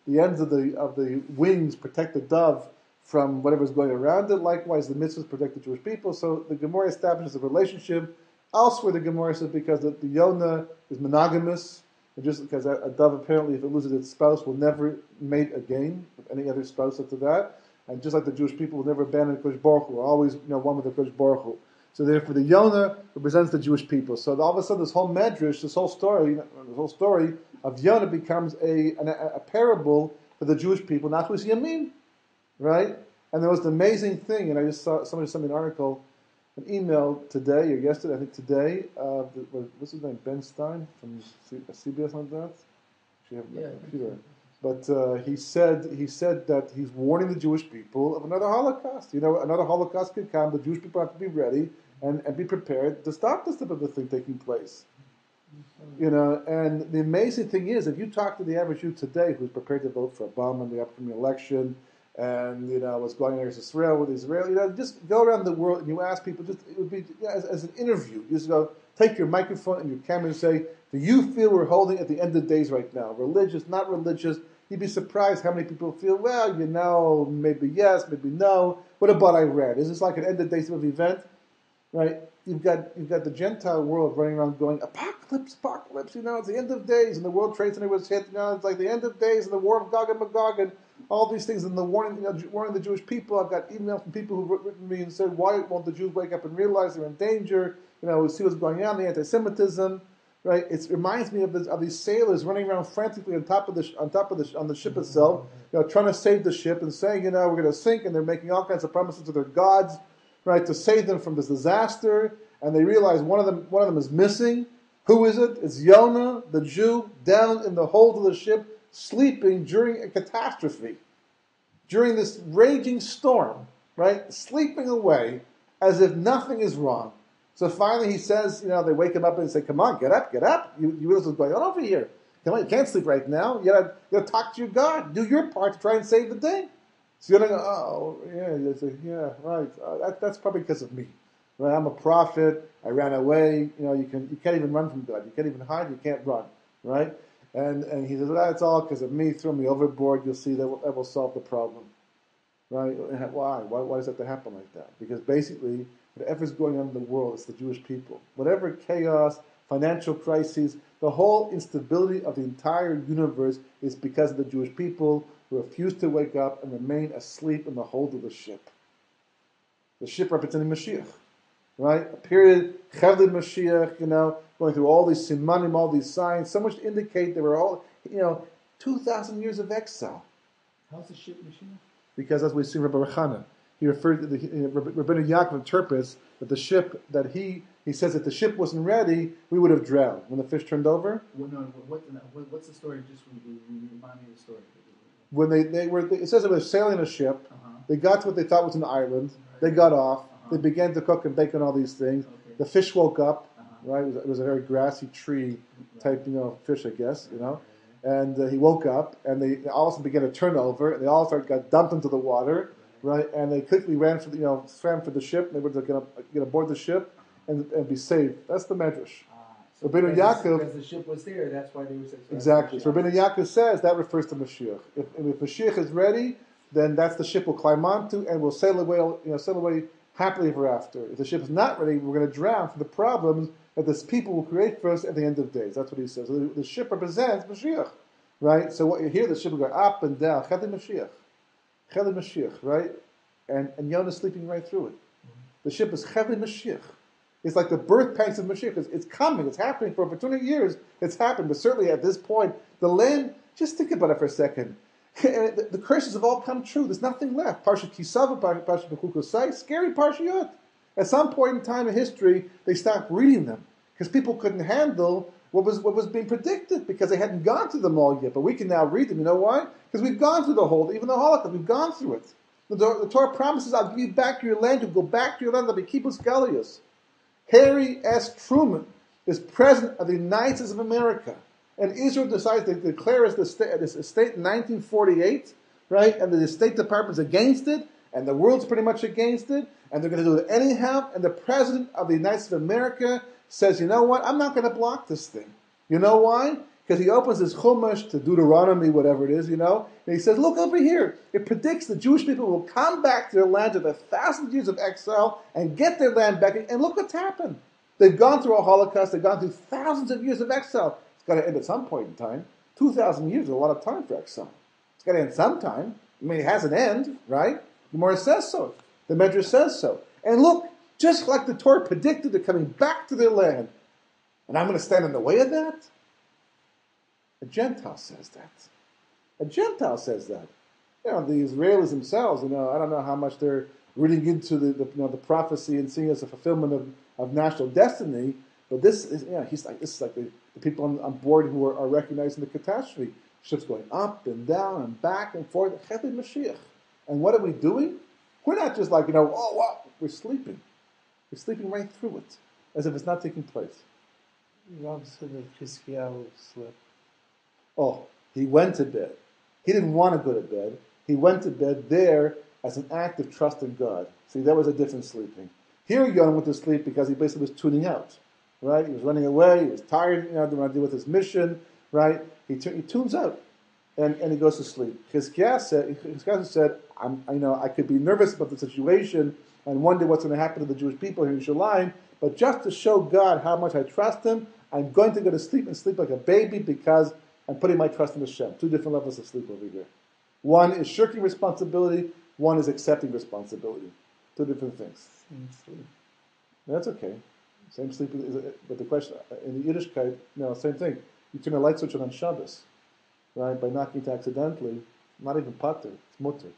ends of the wings protect the dove from whatever's going around it. Likewise, the mitzvahs protect the Jewish people. So the Gemara establishes a relationship. Elsewhere, the Gemara says because the Yonah is monogamous, and just because a dove apparently, if it loses its spouse, will never mate again with any other spouse after that. And just like the Jewish people will never abandon the Kodesh Baruch Hu, are always one with the Kodesh Baruch Hu. So therefore, the Yonah represents the Jewish people. So all of a sudden, this whole medrash, this whole story of Yonah becomes a parable for the Jewish people, not who's Yamin, right? And there was an amazing thing, and I just saw somebody sent me an article, an email today or yesterday, I think today. What's his name? Ben Stein from CBS like that. Actually, have a computer. But he said that he's warning the Jewish people of another Holocaust. Another Holocaust could come. The Jewish people have to be ready and be prepared to stop this type of a thing taking place. And the amazing thing is, if you talk to the average Jew today who's prepared to vote for Obama in the upcoming election, and what's going on in Israel with Israel, just go around the world and you ask people, it would be as an interview. You just go, take your microphone and your camera and say, do you feel we're holding at the end of days right now? Religious, not religious? You'd be surprised how many people feel, well, maybe yes, maybe no. What about Iran? Is this like an end of days type of event? Right? You've got the Gentile world running around going, apocalypse, it's the end of days, and the World Trade Center was hit, it's like the end of days, and the war of Gog and Magog, and all these things, and the warning the Jewish people. I've got emails from people who've written me and said, why won't the Jews wake up and realize they're in danger? We see what's going on, the anti-Semitism, right? It reminds me of these sailors running around frantically on the ship itself, trying to save the ship and saying, we're going to sink, and they're making all kinds of promises to their gods, right, to save them from this disaster, and they realize one of them is missing. Who is it? It's Yonah, the Jew, down in the hold of the ship, sleeping during a catastrophe, during this raging storm, right, sleeping away as if nothing is wrong. So finally he says, they wake him up and say, come on, get up. You realize what's going on over here. Come on, you can't sleep right now. You gotta talk to your God. Do your part to try and save the day. So you're going to go, yeah, right. That's probably because of me. Right? I'm a prophet. I ran away. You can't even run from God. You can't even hide. You can't run. Right? And he says, it's all because of me. Throw me overboard. You'll see that will solve the problem. right? Why? Why does that have to happen like that? Because basically, whatever's going on in the world, it's the Jewish people. Whatever chaos, financial crises, the whole instability of the entire universe is because of the Jewish people who refuse to wake up and remain asleep in the hold of the ship. The ship representing Mashiach, right? A period, Chevli Mashiach, going through all these simanim, all these signs, so much to indicate they were all, 2,000 years of exile. How's the ship Mashiach? Because as we see Rabbi Rechana, he referred to Rabbi Yaakov interprets that the ship that he says if the ship wasn't ready, we would have drowned when the fish turned over. What's the story? Just remind me of the story. When they were, it says they were sailing a ship. They got to what they thought was an island. Right. They got off. They began to cook and bake and all these things. Okay. The fish woke up. Right, it was a very grassy tree type, fish, I guess, And he woke up, and they all of a sudden began to turn over. And they all got dumped into the water, right? And they quickly ran for swam for the ship. And they were going to get aboard the ship and be saved. That's the medrash. So Rabbeinu Yaakov, because the ship was there, that's why they were saved. exactly. So Rabbeinu Yaakov says that refers to Mashiach. If Mashiach is ready, then that's the ship we'll climb onto, and we'll sail away happily ever after. If the ship is not ready, we're going to drown for the problems that this people will create for us at the end of days. That's what he says. So the ship represents Mashiach, right? So what you hear, the ship will go up and down. Cheli Mashiach, right? And Yonah's sleeping right through it. The ship is Cheli Mashiach. It's like the birth pangs of Mashiach. It's coming. It's happening for over 200 years. It's happened. But certainly at this point, the land, just think about it for a second. The curses have all come true. There's nothing left. Parsha Kisava, Parsha Bechukosai, scary Parshiyot. At some point in time in history, they stopped reading them because people couldn't handle what was being predicted because they hadn't gone through them all yet. But we can now read them. You know why? Because we've gone through even the Holocaust. We've gone through it. The Torah promises, I'll give you back your land. You'll go back to your land. There'll be kibbutz galius. Harry S. Truman is president of the United States of America. And Israel decides to declare this state in 1948, right? And the State Department's against it, and the world's pretty much against it, and they're going to do it anyhow. And the President of the United States of America says, you know what? I'm not going to block this thing. You know why? Because he opens his Chumash to Deuteronomy, whatever it is, and he says, look over here. It predicts the Jewish people will come back to their land after 1,000 years of exile and get their land back. And look what's happened. They've gone through a Holocaust. They've gone through thousands of years of exile. It's got to end at some point in time. 2,000 years is a lot of time for exile. It's got to end sometime. I mean, it has an end, right? The Gemara says so. The Medrash says so. And look, just like the Torah predicted, they're coming back to their land. And I'm going to stand in the way of that? A Gentile says that. A Gentile says that. The Israelis themselves, I don't know how much they're reading into the prophecy and seeing it as a fulfillment of national destiny, but this is the people on board who are recognizing the catastrophe. Ships going up and down and back and forth. Cheli Mashiach. And what are we doing? We're not just like, oh, wow. We're sleeping. We're sleeping right through it, as if it's not taking place. Rob said that Chizkiyahu slept. Oh, he went to bed. He didn't want to go to bed. He went to bed there as an act of trust in God. See, that was a different sleeping. Here Yonah went to sleep because he basically was tuning out, right? He was running away. He was tired, didn't want to deal with his mission, right? He tunes out, and he goes to sleep. Chizkiyahu said, I could be nervous about the situation and wonder what's going to happen to the Jewish people here in Yerushalayim, but just to show God how much I trust Him, I'm going to go to sleep and sleep like a baby because I'm putting my trust in Hashem. Two different levels of sleep over here. One is shirking responsibility. One is accepting responsibility. Two different things. Same sleep. That's okay. Same sleep, but the question in the Yiddishkeit, same thing. You turn a light switch on Shabbos, right? By knocking it accidentally, not even pater, it's mutter,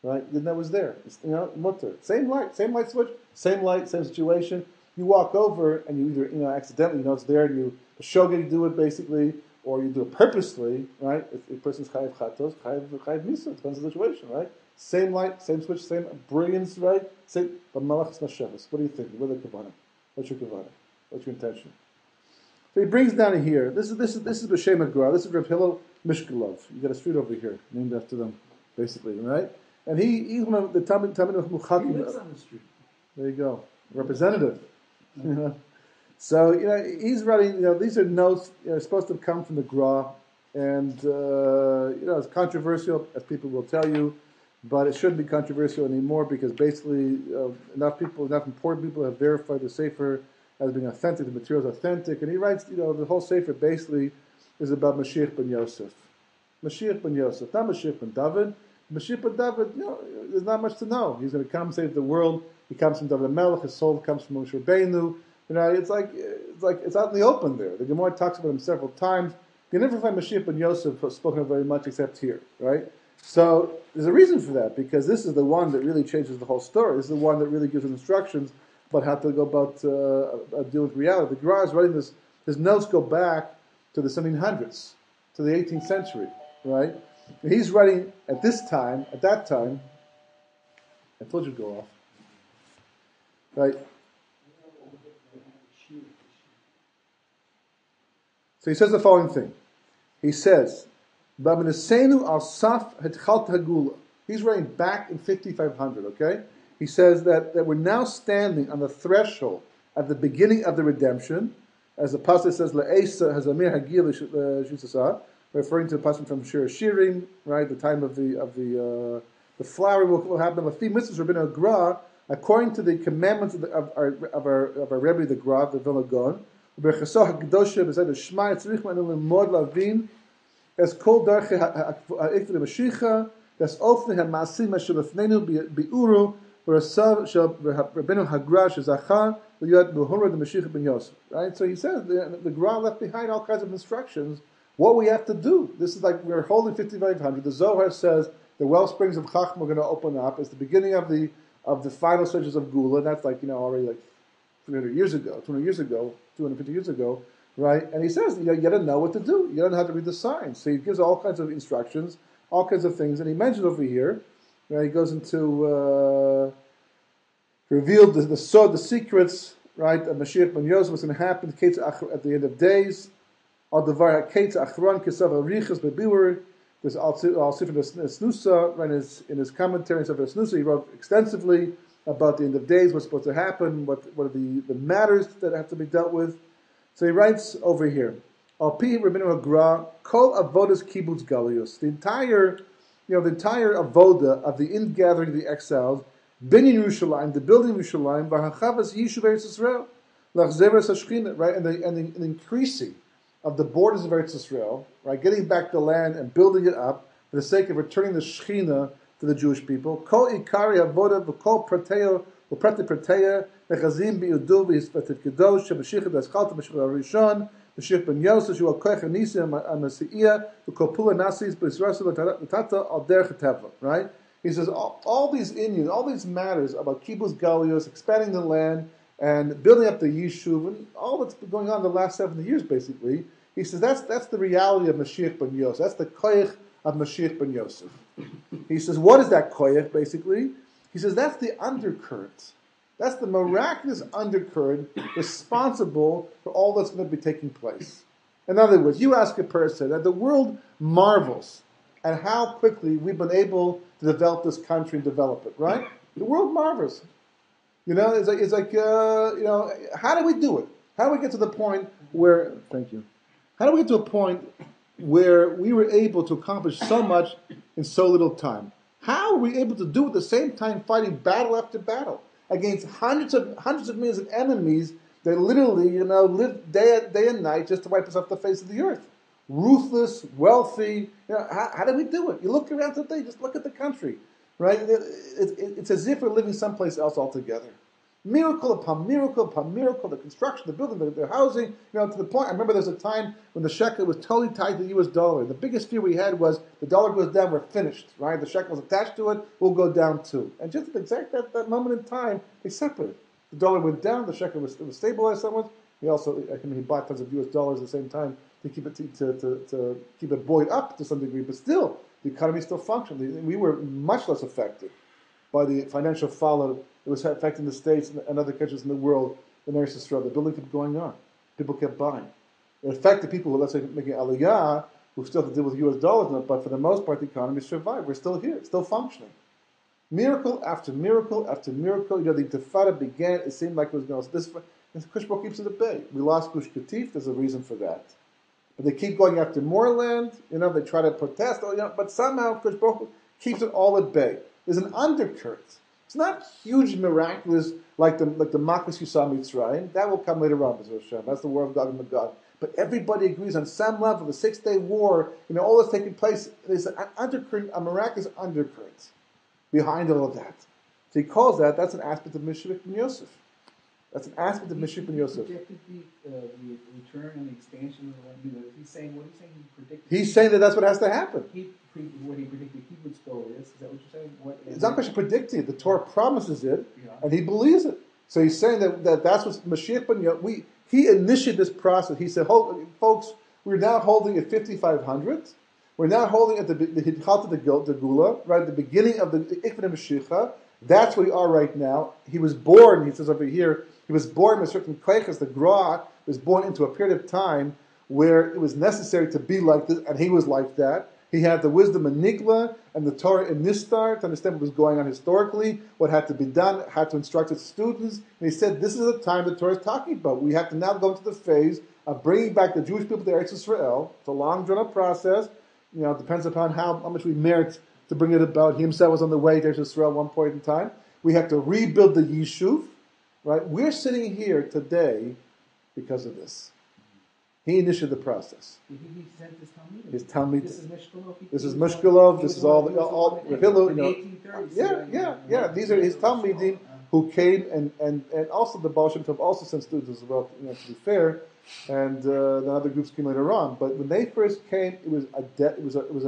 right? That was there. It's, mutter. Same light switch, same light, same situation. You walk over and you either accidentally it's there and you shogeg do it basically, or you do it purposely, right? A person's chayiv chatos, chayiv misa, depends on the situation, right? Same light, same switch, same brilliance, right? Same, but malachas nashavas. What do you think? What are the kavanah? What's your kavanah? What's your intention? So he brings down here. This is B'Shem Agra. This is Reb Hillel Mishkalov. You got a street over here named after them, basically, right? And he's one of the Talmid of Muchakim. He lives on the street. There you go, representative. So he's writing. These are notes supposed to come from the Gra, and it's controversial, as people will tell you. but it shouldn't be controversial anymore because basically enough important people have verified the Sefer as being authentic, the material is authentic, and he writes, the whole Sefer basically is about Mashiach ben Yosef. Mashiach ben Yosef, not Mashiach ben David. Mashiach ben David, there's not much to know. He's going to come save the world. He comes from David Melech. His soul comes from Moshe Rabbeinu. It's out in the open there. The Gemara talks about him several times. You never find Mashiach ben Yosef spoken of very much except here, right? So there's a reason for that, because this is the one that really changes the whole story. This is the one that really gives instructions about how to go about dealing with reality. The Gemara is writing this. His notes go back to the 1700s, to the 18th century, right? And he's writing at that time. I told you to go off, right? So he says the following thing. He says, al saf hetchalt hagula. He's writing back in 5500, okay? He says that we're now standing on the threshold at the beginning of the redemption, as the pasuk says, Le'esa hazamir hagil shusasa, referring to the pasuk from Shir Shirim, right? The time of the flower will happen. Lafi mitzvahs Rabbeinu Gra, according to the commandments of our Rebbe the Gra, the Vilna Gaon. B'chasah hakdosha b'zed hashma tzrich manu lemod lavin as kol darchei ha'ikved Mashiach das ofne ha'masim asher lefneinu bi'uru v'rasav shel Rabbeinu Hagra shezacha l'yad b'horah the Mashiach ben Yosef. Right. So he says the Gra left behind all kinds of instructions. What we have to do. This is like we're holding 5500. The Zohar says the well springs of Chachma are going to open up. It's the beginning of the final stages of Gula. And that's already 300 years ago, 200 years ago, 250 years ago, right? And he says you got to know what to do. You got to know how to read the signs. So he gives all kinds of instructions, all kinds of things. And he mentions over here, right, he goes into reveal the secrets, right, of Mashiach ben Yosef, what's going to happen at the end of days. There's also from the Snusa, right, in his commentary of the Snusa, he wrote extensively about the end of days, what's supposed to happen, what are the matters that have to be dealt with. So he writes over here, Alpi Rabbeinu Hagra, Kol Avodas Kibbutz Galius. The entire avoda of the ingathering of the exiles, Binyan Yerushalayim, the building of Yerushalayim, V'hachavas Yishuv Eretz Yisrael, L'achzeres Hashchina, right, and the increasing of the borders of Eretz Yisrael, right, getting back the land and building it up for the sake of returning the Shechina to the Jewish people. Kol ikari avoda v'kol prateo v'prati prateya nechazim bi'udu v'hispatit kedosh sheb'shichah d'eschalta b'shichah harishon b'shich ben Yosef shu al-koech ha'nisi ha'masiyah v'kol pula nasis b'yisrael l'tata al derech ha'teva. Right? He says all these Indians, all these matters about kibbutz galios, expanding the land and building up the yishuv, and all that's been going on in the last 70 years, basically. He says that's the reality of Mashiach ben Yosef. That's the koech of Mashiach ben Yosef. He says, what is that koyach, basically? He says, that's the undercurrent. That's the miraculous undercurrent responsible for all that's going to be taking place. In other words, you ask a person that the world marvels at how quickly we've been able to develop this country and develop it, right? The world marvels. It's like how do we do it? How do we get to the point where, thank you, how do we get to a point where we were able to accomplish so much in so little time? How are we able to do it at the same time fighting battle after battle against hundreds of millions of enemies that literally, live day and night just to wipe us off the face of the earth? Ruthless, wealthy. How do we do it? You look around today, just look at the country, right? It's as if we're living someplace else altogether. Miracle upon miracle upon miracle, the construction, the building, the housing, to the point, I remember there was a time when the shekel was totally tied to the US dollar. The biggest fear we had was the dollar goes down, we're finished, right? The shekel is attached to it, we'll go down too. And just at exact that moment in time, they separated. The dollar went down, the shekel was stabilized somewhat. He bought tons of US dollars at the same time to keep it to keep it buoyed up to some degree, but still, the economy still functioned. We were much less affected by the financial fallout that was affecting the States and other countries in the world than Eretz Yisrael. The building kept going on. People kept buying. It affected people who, let's say, making aliyah, who still have to deal with US dollars, but for the most part, the economy survived. We're still here. It's still functioning. Miracle after miracle after miracle. The Intifada began. It seemed like it was going to... This Kush Baruch keeps it at bay. We lost Gush Katif. There's a reason for that. But they keep going after more land. They try to protest. But somehow Kush Baruch keeps it all at bay. There's an undercurrent. It's not huge, miraculous like the Makos you saw Mitzrayim. That will come later on, B'ezras Hashem. That's the war of Gog and Magog. But everybody agrees on some level. The 6-day war, all that's taking place. There's an undercurrent, a miraculous undercurrent behind all of that. So he calls that's an aspect of Mashiach ben Yosef. That's an aspect of Mashiach ben Yosef. He predicted the return and the expansion of the He's saying, what he's saying, he predicted. He's saying that's what has to happen. What he predicted kibbutz goal is that what you're saying? It's not because predicting it. The Torah promises it, and he believes it. So he's saying that's what Mashiach ben Yosef. He initiated this process. He said, folks, we're now holding at 5,500. We're now holding at the Hitchat of the Gula, right at the beginning of the Ikvin Mashiach. That's where we are right now. He was born, he says over here, he was born with certain kleichas. The Gra was born into a period of time where it was necessary to be like this, and he was like that. He had the wisdom in Nikla and the Torah in Nistar to understand what was going on historically, what had to be done, how to instruct its students. And he said, this is the time the Torah is talking about. We have to now go into the phase of bringing back the Jewish people to Eretz Yisrael. It's a long, drawn-out process. It depends upon how much we merit to bring it about. He himself was on the way to Eretz Yisrael at one point in time. We have to rebuild the Yishuv. Right? We're sitting here today because of this. He initiated the process. He sent his Talmud. This is Mishkalov. This is Mishkalov. This is all the Hillel. in the 1830s. Yeah. These are his Talmudim who came, and also the Baal Shem Tov also sent students as well. To be fair, and the other groups came later on. But when they first came, it was a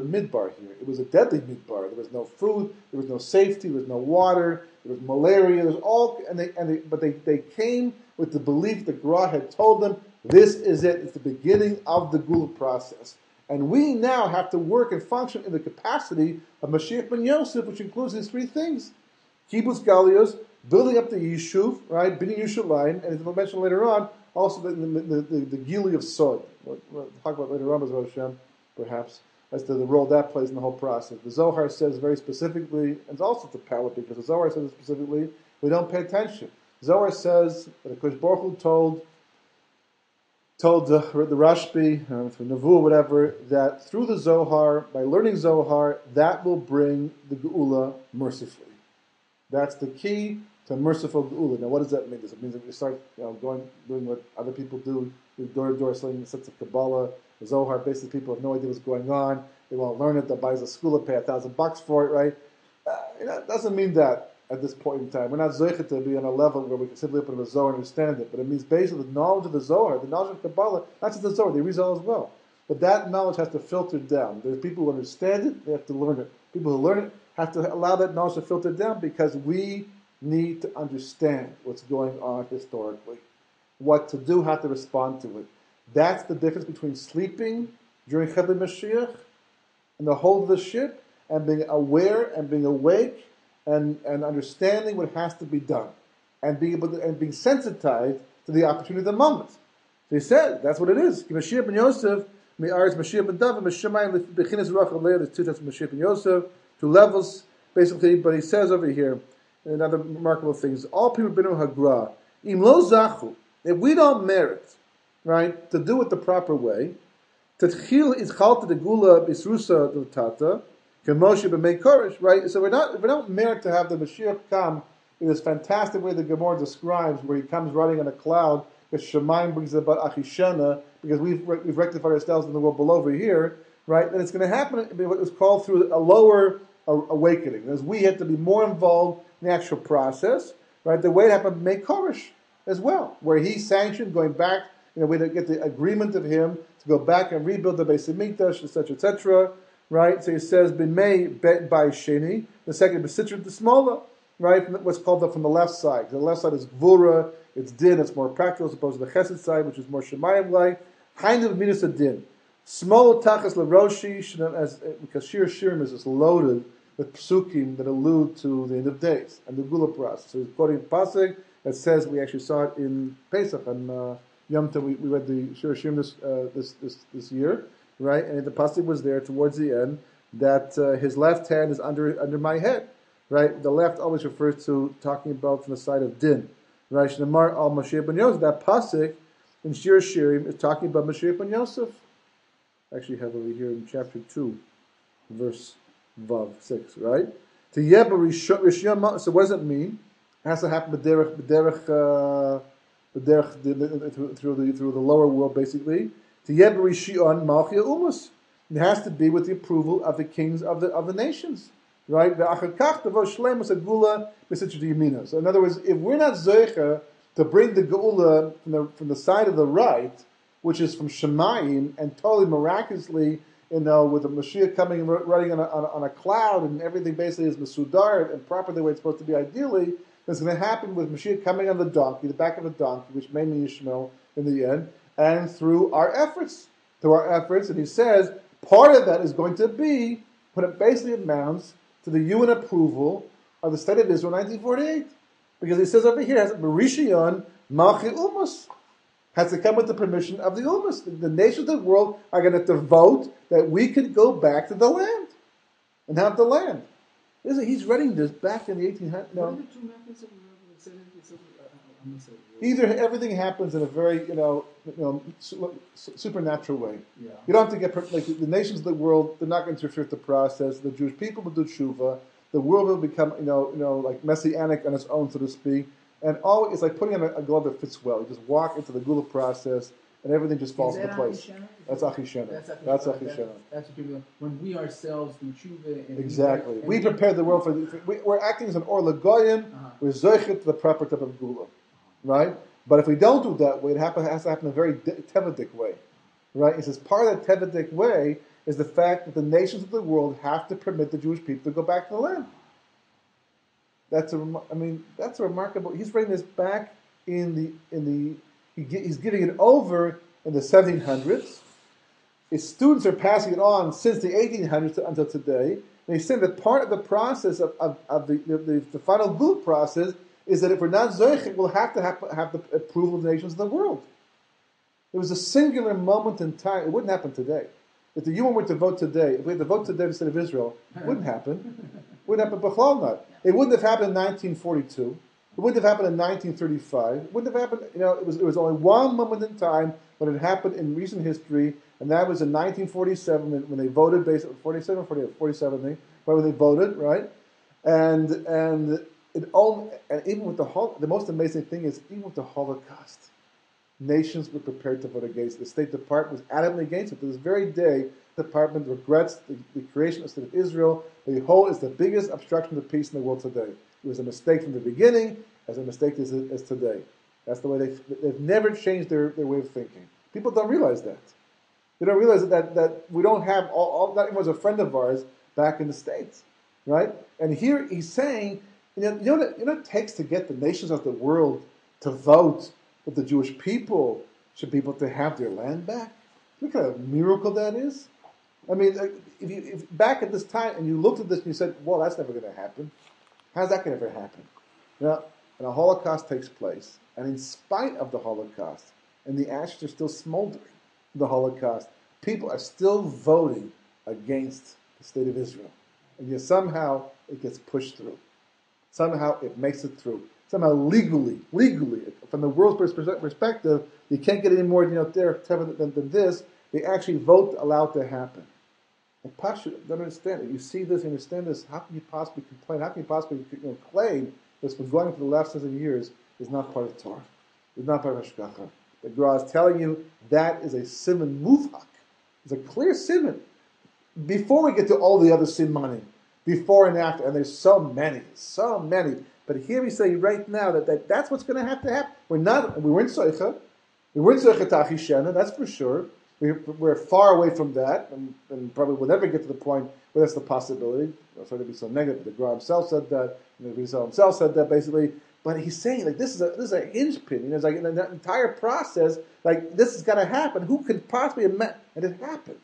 midbar here. It was a deadly midbar. There was no food. There was no safety. There was no water. There was malaria. There was all, but they came with the belief that Gra had told them, this is it. It's the beginning of the Gula process. And we now have to work and function in the capacity of Mashiach ben Yosef, which includes these three things. Kibbutz Galios, building up the Yishuv, right? Bini Yerushalayim, and as we'll mention later on, also the Gili of Sod. We'll talk about later on, B'ezras Hashem, perhaps, as to the role that plays in the whole process. The Zohar says very specifically, and it's also to palate because the Zohar says specifically, we don't pay attention. Zohar says that HaKadosh Baruch Hu told the Rashbi, from Nevuah, whatever, that through the Zohar, by learning Zohar, that will bring the Geula mercifully. That's the key to merciful Geula. Now, what does that mean? Does it mean that we start doing what other people do, door-to-door selling the sense of Kabbalah, the Zohar? Basically, people have no idea what's going on. They won't learn it. They'll buy a school and pay $1,000 for it, right? It doesn't mean that at this point in time. We're not zeichet to be on a level where we can simply open the Zohar and understand it, but it means based on the knowledge of the Zohar, the knowledge of Kabbalah, not just the Zohar, the Rizal as well. But that knowledge has to filter down. There's people who understand it, they have to learn it. People who learn it have to allow that knowledge to filter down because we need to understand what's going on historically, what to do, how to respond to it. That's the difference between sleeping during Chedli Mashiach and the hold of the ship and being aware and being awake and understanding what has to be done, and being able to, and being sensitized to the opportunity of the moment. So he said that's what it is. Mashiach ben Yosef, Mashiach ben David, Mashiach bechinas ruach alei. There's two types of Mashiach ben Yosef, two levels basically. But he says over here another remarkable thing is all people binu hagra im lo zachu. If we don't merit, right, to do it the proper way, tetchil is chalta de gula bisrusa dotata. Moshe b'mei koresh, right? So we don't merit to have the Mashiach come in this fantastic way the Gemara describes, where he comes riding on a cloud, because Shemaim brings about Achishana, because we've rectified ourselves in the world below over here, right? Then it's going to happen. It was called through a lower awakening, as we have to be more involved in the actual process, right? The way it happened b'mei koresh as well, where he sanctioned going back. We get the agreement of him to go back and rebuild the Beis Hamikdash, etc., etc. Right, so he says b'mei bet by sheni. The second b'sitra d'smola, right? What's called from the left side. The left side is gvura, it's din, it's more practical as opposed to the chesed side, which is more shemayim like. Kind of minus a din. Smol tachas leroshi, because Shir Shirim is just loaded with psukim that allude to the end of days and the gula process. So he's quoting pasuk that says, we actually saw it in Pesach and Yom Tov. We read the Shir Shirim this year. Right, and the pasuk was there towards the end that his left hand is under my head. Right, the left always refers to talking about from the side of din. Right, Shnamar al Mashiach ben Yosef. That pasuk in Shir Shirim is talking about Mashiach ben Yosef. Actually, have over here in chapter 2, verse Vav 6. Right, So what does it mean? It has to happen through the lower world, basically. It has to be with the approval of the kings of the nations, right? So in other words, if we're not zoicha to bring the geula from the side of the right, which is from Shemayim, and totally miraculously, with the Mashiach coming and riding on a cloud, and everything basically is mesudar and proper the way it's supposed to be ideally, it's going to happen with Mashiach coming on the donkey, the back of a donkey, which may mean Yishmael in the end, and through our efforts. And he says, part of that is going to be when it basically amounts to the UN approval of the state of Israel in 1948. Because he says over here, has Marishion Malchi Umas. Has to come with the permission of the Umas. The nations of the world are going to have to vote that we could go back to the land and have the land. He's writing this back in the 1800s. What are the two methods of either everything happens in a very, supernatural way. Yeah. You don't have to get, like the nations of the world, they're not going to interfere with the process. The Jewish people will do tshuva. The world will become, like messianic on its own, so to speak. And all it's like putting on a glove that fits well. You just walk into the gula process, and everything just falls into place. That's Achishena. That's Achishena. That's what people. When we ourselves do tshuva. And exactly. We prepare the world we're acting as an or lagoyim. We're zoichet to the proper type of gula, right? But if we don't do that way, it has to happen in a very tevedik way, right? It says part of that tevedik way is the fact that the nations of the world have to permit the Jewish people to go back to the land. That's a remarkable. He's writing this back he's giving it over in the 1700s. His students are passing it on since the 1800s until today. And he's saying that part of the process of the final gul process is that if we're not zoich, we'll have to have the approval of the nations of the world. It was a singular moment in time. It wouldn't happen today. If the UN were to vote today, if we had to vote today instead of Israel, it wouldn't happen. It wouldn't happen, b'chlal not. It wouldn't have happened in 1942. It wouldn't have happened in 1935. It wouldn't have happened, it was only one moment in time when it happened in recent history, and that was in 1947 when they voted, basically, 47 or 47, I think, when they voted, right? And even with the most amazing thing is, even with the Holocaust, nations were prepared to vote against it. The State Department was adamantly against it. To this very day, the Department regrets the creation of the State of Israel. The whole is the biggest obstruction to peace in the world today. It was a mistake from the beginning, as a mistake as today. That's the way they've never changed their way of thinking. People don't realize that. They don't realize that we don't have all that was a friend of ours back in the States, right? And here he's saying, you know what it takes to get the nations of the world to vote that the Jewish people should be able to have their land back? Look at a miracle that is. I mean, if back at this time and you looked at this and you said, well, that's never going to happen. How's that going to ever happen? And a Holocaust takes place, and in spite of the Holocaust, and the ashes are still smoldering, the Holocaust, people are still voting against the State of Israel. And yet somehow it gets pushed through. Somehow it makes it through. Somehow legally, from the world's perspective, you can't get any more than this. They actually vote to allow it to happen. And Pasha don't understand it. You see this, you understand this. How can you possibly complain? How can you possibly claim that's been going for the last 7 years is not part of the Torah? It's not part of Hashgacha. The Gra is telling you that is a siman muvhak. It's a clear siman. Before we get to all the other simanim, before and after, and there's so many. But here we say right now that's what's going to happen. We weren't Soicha. We weren't Soicha Tachishena, that's for sure. We're far away from that, and probably will never get to the point where that's the possibility. It's going to be so negative. The Gra himself said that, and the Rizal himself said that basically. But he's saying this is a hinge pin. It's like in that entire process, like this has got to happen. Who could possibly imagine? And it happened.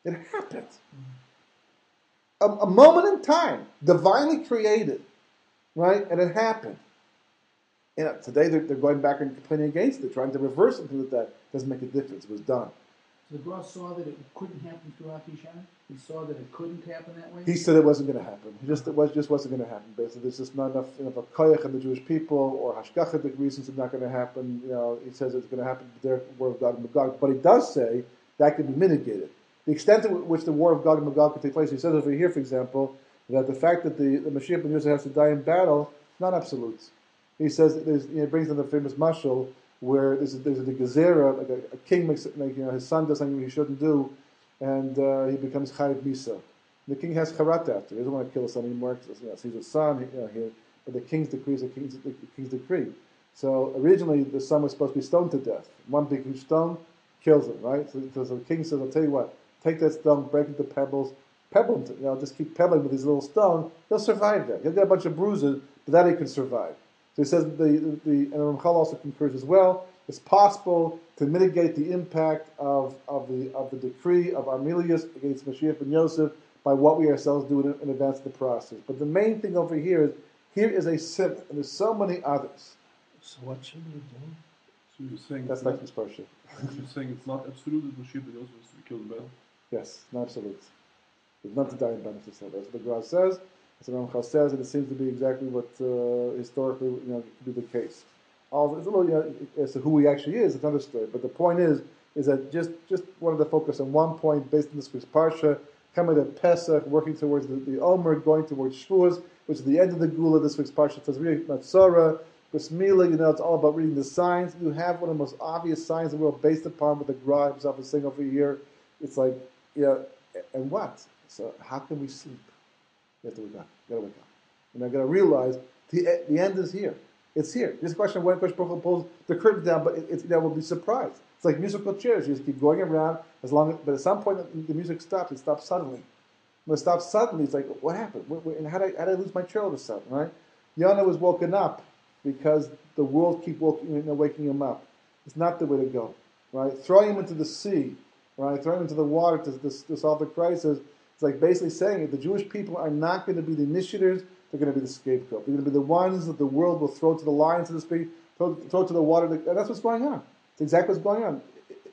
It happened. A moment in time, divinely created, right? And it happened. Today they're going back and complaining against it, trying to reverse something that doesn't make a difference. It was done. So the Gra saw that it couldn't happen through Akishan? He saw that it couldn't happen that way? He said it wasn't going to happen. It just wasn't going to happen. Basically, there's just not enough of a koyach in the Jewish people, or hashgachic reasons it's not going to happen. He says it's going to happen with their war of Gog and Magog. But he does say that can be mitigated. The extent to which the war of Gog and Magog could take place, he says over here, for example, that the fact that the Mashiach ben Yosef has to die in battle, not absolute. He says, he brings in the famous mashal, where there's a gezerah, like a king makes, like, his son does something he shouldn't do, and he becomes chayiv misa. The king has charat after. He doesn't want to kill his son anymore because he's a son. But the king's decree is the king's decree. So originally the son was supposed to be stoned to death. One big huge stone kills him, right? So the king says, "I'll tell you what. Take that stone, break it into pebbles, pebble him. Just keep pebbling with these little stones. He'll survive that. He'll get a bunch of bruises, but that he can survive." So he says, and Ramchal also concurs as well. It's possible to mitigate the impact of the decree of Armilius against Mashiach ben Yosef by what we ourselves do in advance of the process. But the main thing over here is a sin, and there's so many others. So what should we do? So you're saying that's like this parsha. You're saying it's not absolute that Mashiach ben Yosef is to be killed in battle? Yes, not absolute. It's not to die in battle. That's what the Gra says. That's what Ramchal says, and it seems to be exactly what historically could be the case. It's a little as to who he actually is. It's another story. But the point is that just wanted to focus on one point based on this week's parsha. Coming to Pesach, working towards the Omer, going towards Shavuos, which is the end of the Gula. This week's parsha, Tazria-Metzora, Bris Milah. It's all about reading the signs. You have one of the most obvious signs that we're based upon with the Gra himself is saying over here. It's like, and what? So how can we sleep? You have to wake up. You gotta wake up. And I gotta realize the end is here. It's here. This question of when Kosh Baruch Hu pulls the curtain down, but we'll be surprised. It's like musical chairs. You just keep going around but at some point the music stops. It stops suddenly. When it stops suddenly, it's like, what happened? And how did I lose my chair all of a sudden, right? Yonah was woken up because the world keep waking him up. It's not the way to go, right? Throwing him into the sea, right? Throwing him into the water to solve the crisis. It's like basically saying it. The Jewish people are not going to be the initiators. They're going to be the scapegoat. They're going to be the ones that the world will throw to the lion, so to speak, throw to the water. And that's what's going on. It's exactly what's going on.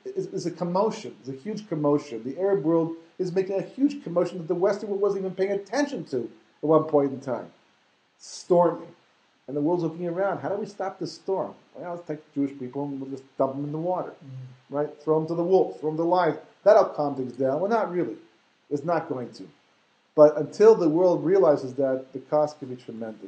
It's a commotion. It's a huge commotion. The Arab world is making a huge commotion that the Western world wasn't even paying attention to at one point in time. It's storming. And the world's looking around. How do we stop this storm? Well, let's take Jewish people and we'll just dump them in the water. Right? Throw them to the wolves. Throw them to the lions. That'll calm things down. Well, not really. It's not going to. But until the world realizes that, the cost can be tremendous.